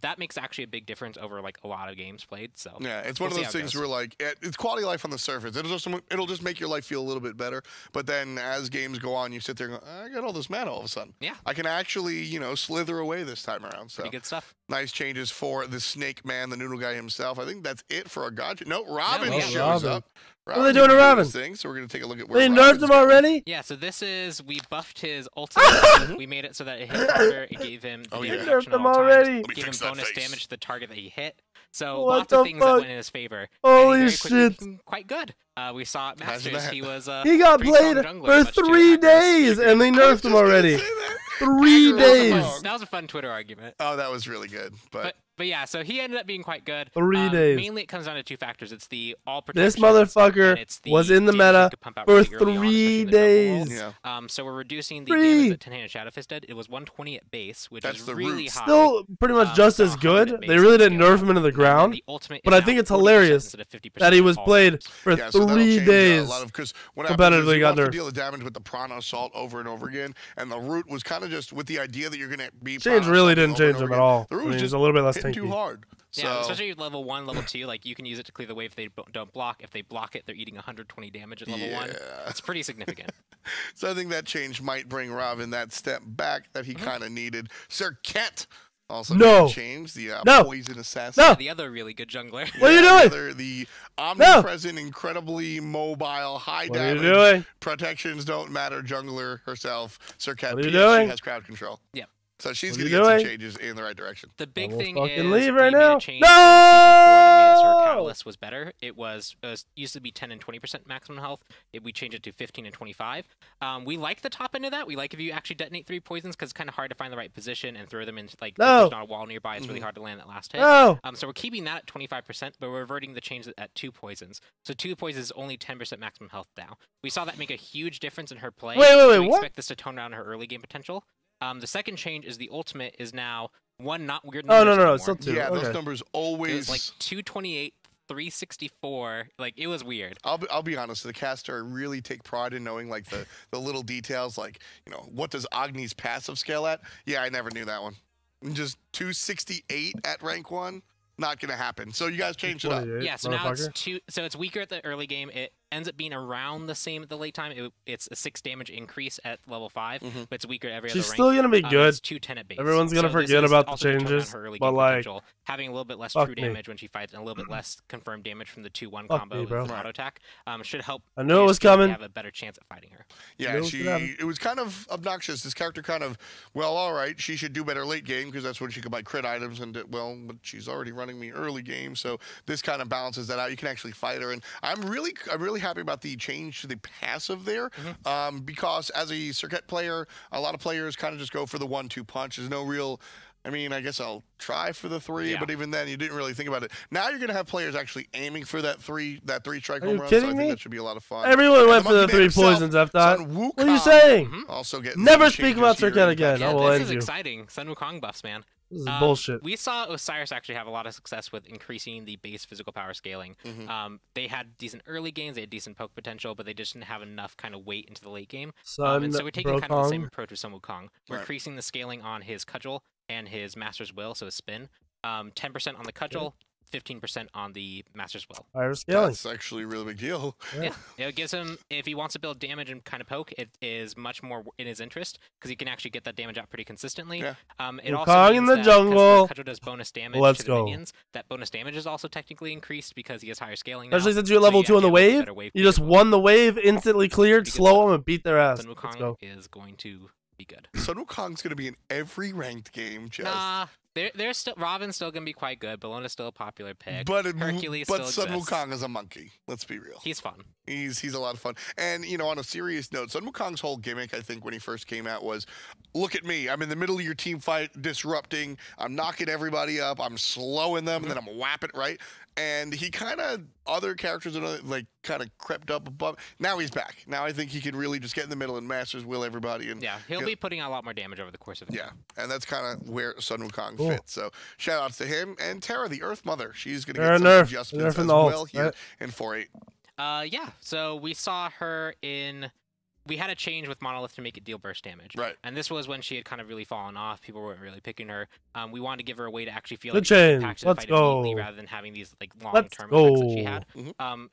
O: That makes actually a big difference over like a lot of games played. So
B: yeah, it's one of those things where like it's quality of life on the surface. It'll just make your life feel a little bit better. But then as games go on, you sit there and go, I got all this mana all of a sudden.
O: Yeah,
B: I can actually slither away this time around. So
O: pretty good stuff.
B: Nice changes for the Snake Man, the Noodle Guy himself. I think that's it for our God. No, Robin
A: No,
B: shows
A: Robin.
B: up.
A: What are they doing to Robin?
B: Thing, so we're gonna take a look at where
A: They
B: Robin's
A: nerfed him already?
O: Yeah, so this is, we buffed his ultimate. We made it so that it hit harder. It gave him the damage reduction
A: Nerfed him
O: at all
A: already.
O: times. Gave him bonus damage to the target that he hit. So
A: What
O: lots of
A: the
O: things that
A: fuck?
O: went in his favor.
A: Holy
O: and he very quickly
A: shit.
O: became quite good. We saw at Masters, he was
A: He got
O: pretty strong
A: played
O: jungler,
A: for
O: much to
A: 3
O: Akira's
A: days, and they nerfed him already. 3 days.
O: That was a fun Twitter argument.
B: Oh, that was really good.
O: But yeah, so he ended up being quite good.
A: 3 days.
O: Mainly it comes down to 2 factors. It's the all protection.
A: This motherfucker was in the meta for 3 days.
B: Yeah.
O: So we're reducing the damage that 10-handed Shadow Fist did. It was 120 at base, which is really high.
A: Still pretty much just as good. They really didn't nerf him into the ground. But I think it's hilarious that he was played for 3 days.
B: Because
A: competitively got
B: nerfed.
A: nerfed.
B: Deal the damage with the Prana Assault over and over again, and the root was kind of just with the idea that you're going to be.
A: Change really didn't change him at all.
B: The root
A: I mean,
B: was
A: he's
B: just
A: a little bit less
B: hitting
A: tanky.
B: too hard.
O: Yeah, especially level 1, level 2, like you can use it to clear the wave if they don't block. If they block it, they're eating 120 damage at level 1. It's pretty significant.
B: So I think that change might bring Robin that step back that he kind of needed. Sir Kent also changed the Poison Assassin.
O: The other really good jungler.
A: What are you doing?
B: The omnipresent, incredibly mobile, high damage, protections don't matter jungler herself. Sir Kent,
A: What are you
B: she
A: doing?
B: has crowd control.
O: Yep.
B: So she's
A: What
B: going
A: are
B: to
A: you
B: get some
A: doing?
B: changes in the right direction.
O: The big
A: I will
O: thing
A: fucking
O: is
A: leave right
O: we made
A: now.
O: a change in Season 4 that made it so her Catalyst was better. It was used to be 10 and 20% maximum health. We changed it to 15 and 25. We like the top end of that. We like if you actually detonate 3 poisons because it's kind of hard to find the right position and throw them into, like, if there's not a wall nearby, it's really hard to land that last hit. So we're keeping that at 25%, but we're reverting the change at 2 poisons. So 2 poisons is only 10% maximum health now. We saw that make a huge difference in her play.
A: Wait,
O: we
A: what?
O: expect this to tone down her early game potential. The second change is the ultimate is now not weird
A: Oh,
O: numbers
A: no, it's
O: anymore.
A: still 2.
B: Yeah,
A: Okay.
B: those numbers always.
O: It was like 228, 364. Like, it was weird.
B: I'll be honest. The caster really take pride in knowing like the little details, like what does Agni's passive scale at? Yeah, I never knew that one. Just 268 at rank 1. Not gonna happen. So you guys changed it up.
O: Yeah, so now it's 2. So it's weaker at the early game. It ends up being around the same at the late time. It's a 6 damage increase at level 5, but it's weaker at every other rank.
A: She's still gonna be good.
O: It's 210 at base.
A: Everyone's gonna forget about the changes, but like,
O: having a little bit less
A: fuck
O: true
A: me.
O: damage when she fights and a little bit less confirmed damage from the 2-1
A: Fuck
O: combo
A: me, bro.
O: with auto attack should help.
A: I knew it was coming.
O: Have a better chance at fighting her.
B: Yeah, it was kind of obnoxious. This character kind of, well, all right, she should do better late game because that's when she could buy crit items, and but she's already running me early game, so this kind of balances that out. You can actually fight her, and I'm really happy about the change to the passive there, because as a circuit player, a lot of players kind of just go for the 1-2 punch. There's no real. I mean, I guess I'll try for the 3, but even then, you didn't really think about it. Now you're gonna have players actually aiming for that 3 strike home run. So I think that should be a lot of fun.
A: Everyone went for the 3 poisons, F-Dot. What are you saying?
B: Also getting
A: Never speak about Circuit again.
O: Yeah,
A: I will
O: this
A: end
O: is
A: you.
O: exciting. Sun Wukong buffs, man.
A: This is bullshit.
O: We saw Osiris actually have a lot of success with increasing the base physical power scaling. They had decent early games, they had decent poke potential, but they just didn't have enough kind of weight into the late game. And so we're taking kind of the same approach with Sun Wukong. We're increasing the scaling on his cudgel and his Master's Will, so his spin. 10% on the cudgel, 15% on the Master's Will.
A: Higher scaling.
B: That's actually a really big deal.
O: Yeah, it gives him, if he wants to build damage and kind of poke, it is much more in his interest because he can actually get that damage out pretty consistently. It also means
A: in the
O: that
A: jungle.
O: the cudgel does bonus damage
A: Let's
O: to the
A: go.
O: minions. That bonus damage is also technically increased because he has higher scaling.
A: Especially
O: now.
A: since you're level 2 on the wave. You just won the wave, instantly cleared, slow them, and beat their ass.
O: Sun
A: Let's
O: Wukong
A: go.
O: is going to be good.
B: Sun Wukong's going to be in every ranked game, just...
O: Nah, There's still Robin's still gonna be quite good. Bellona's still a popular pick.
B: But
O: Hercules
B: but
O: still
B: Sun
O: exists.
B: Wukong is a monkey. Let's be real.
O: He's fun.
B: He's a lot of fun. And you know, on a serious note, Sun Wukong's whole gimmick, I think, when he first came out was, look at me. I'm in the middle of your team fight, disrupting. I'm knocking everybody up. I'm slowing them, and then I'm whapping, right? And he kind of, other characters, like, kind of crept up above. Now he's back. Now I think he can really just get in the middle and Masters will everybody. And
O: yeah, he'll be putting out a lot more damage over the course of the game.
B: Yeah, and that's kind of where Sun Wukong fits. So shout outs to him. And Terra, the Earth Mother. She's going to get some adjustments as well here in 4.8.
O: Yeah, so we saw her in... We had a change with Monolith to make it deal burst damage.
B: Right.
O: And this was when she had kind of really fallen off. People weren't really picking her. We wanted to give her a way to actually feel like she could impact the fight immediately rather than having these like long-term effects that she had.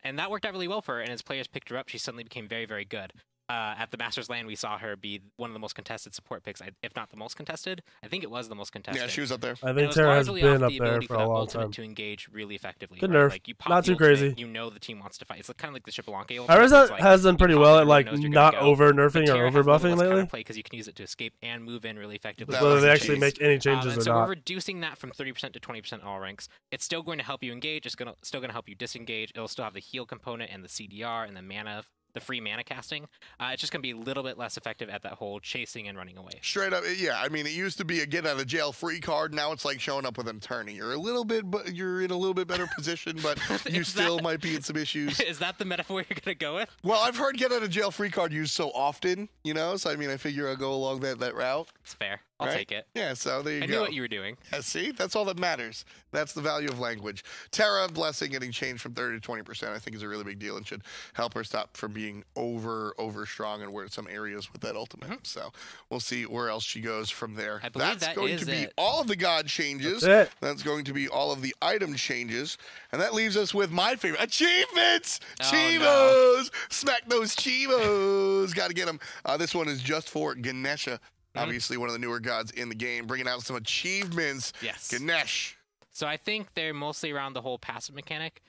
O: And that worked out really well for her. And as players picked her up, she suddenly became very, very good. At the Masters LAN, we saw her be one of the most contested support picks, if not the most contested. I think it was the most contested.
B: Yeah, she was up there.
A: I think Terra has been up there for a long time.
O: To engage really effectively.
A: Good nerf.
O: Like, you pop
A: not
O: the
A: too crazy.
O: Ultimate, you know the team wants to fight. It's kind of like the Xbalanque ultimate.
A: Terra has done pretty well at like not over nerfing or over buffing lately.
O: Because you can use it to escape and move in really effectively.
A: Whether they actually make any changes or
O: so
A: not.
O: we're reducing that from 30% to 20% in all ranks. It's still going to help you engage. It's still going to help you disengage. It'll still have the heal component and the CDR and the mana. The free mana casting, it's just going to be a little bit less effective at that whole chasing and running away.
B: Straight up, yeah. I mean, it used to be a get out of jail free card. Now it's like showing up with an attorney. You're you're in a little bit better position, but you still might be in some issues.
O: Is that the metaphor you're going to go with?
B: Well, I've heard get out of jail free card used so often, you know. So I mean, I figure I'll go along that route.
O: It's fair. I'll take it.
B: Yeah, so there you go.
O: I knew what you were doing.
B: Yeah, see? That's all that matters. That's the value of language. Terra, Blessing, getting changed from 30 to 20%, I think is a really big deal and should help her stop from being over strong and where some areas with that ultimate. So we'll see where else she goes from there.
O: I believe
B: That's going to be
O: it.
B: all of the god changes. That's going to be all of the item changes. And that leaves us with my favorite, achievements! Chivos! No. Smack those Chivos! Got to get them. This one is just for Ganesha. Obviously, one of the newer gods in the game, bringing out some achievements.
O: Yes.
B: Ganesh.
O: So I think they're mostly around the whole passive mechanic.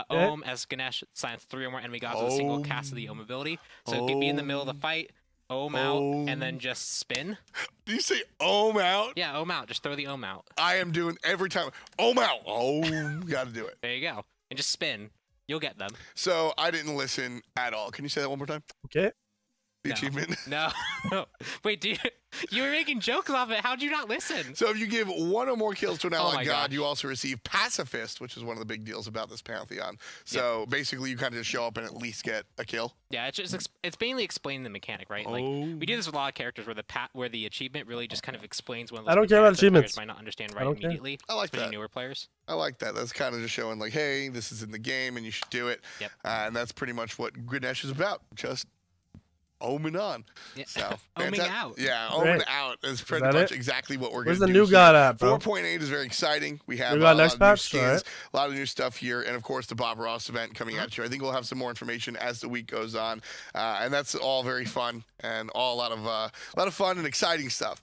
O: Ohm, as Ganesh silence 3 or more enemy gods with a single cast of the Ohm ability. So be in the middle of the fight, Ohm out, and then just spin.
B: Do you say Ohm out?
O: Yeah, Ohm out. Just throw the Ohm out.
B: I am doing every time. Ohm out. Got to do it.
O: There you go. And just spin. You'll get them.
B: So I didn't listen at all. Can you say that one more time?
A: Okay.
B: The achievement?
O: No. Wait, you were making jokes off it. How'd you not listen?
B: So if you give 1 or more kills to an allied god, you also receive Pacifist, which is one of the big deals about this Pantheon. So basically, you kind of just show up and at least get a kill.
O: Yeah, it's mainly explaining the mechanic, right? Like we do this with a lot of characters where the achievement really just kind of explains one of those.
A: I don't care about achievements.
O: Players might not understand right immediately.
B: I like that.
O: Newer players.
B: I like that. That's kind of just showing like, hey, this is in the game and you should do it.
O: Yep.
B: And that's pretty much what Ganesh is about. Just Ohming on.
O: Yeah.
B: So,
O: Ohming out.
B: Yeah, Ohming out is pretty much exactly what we're going to do.
A: Where's the new god at, bro?
B: 4.8 is very exciting. We have
A: a
B: lot
A: next
B: of new
A: patch,
B: skins, a lot of new stuff here, and of course the Bob Ross event coming at you. I think we'll have some more information as the week goes on, and that's all very fun and all a lot of fun and exciting stuff.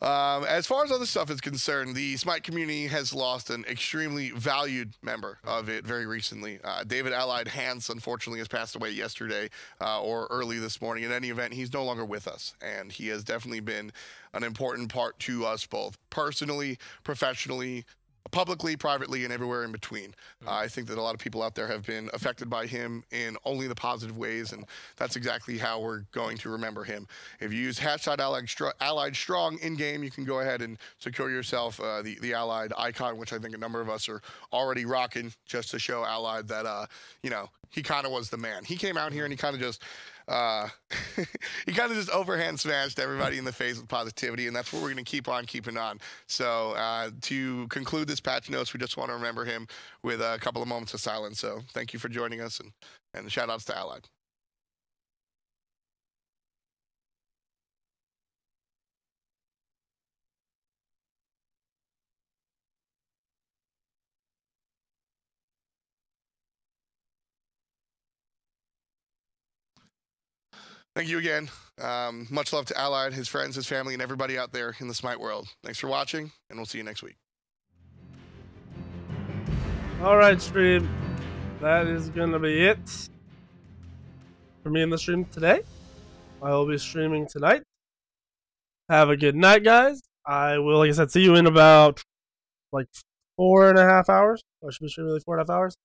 B: As far as other stuff is concerned, the Smite community has lost an extremely valued member of it very recently. David Allied Hans, unfortunately, has passed away yesterday or early this morning. In any event, he's no longer with us, and he has definitely been an important part to us both personally, professionally, publicly, privately, and everywhere in between. I think that a lot of people out there have been affected by him in only the positive ways, and that's exactly how we're going to remember him. If you use #Allied Strong in-game, you can go ahead and secure yourself the Allied icon, which I think a number of us are already rocking, just to show Allied that, you know, he kind of was the man. He came out here and he kind of just overhand smashed everybody in the face with positivity, and that's what we're going to keep on keeping on. So to conclude this patch notes, we just want to remember him with a couple of moments of silence. So thank you for joining us, and shout outs to Allied. Thank you again. Much love to Allied, his friends, his family, and everybody out there in the Smite world. Thanks for watching, and we'll see you next week.
A: All right, stream. That is going to be it for me in the stream today. I will be streaming tonight. Have a good night, guys. I will, like I said, see you in about like 4.5 hours. Or should we stream like 4.5 hours?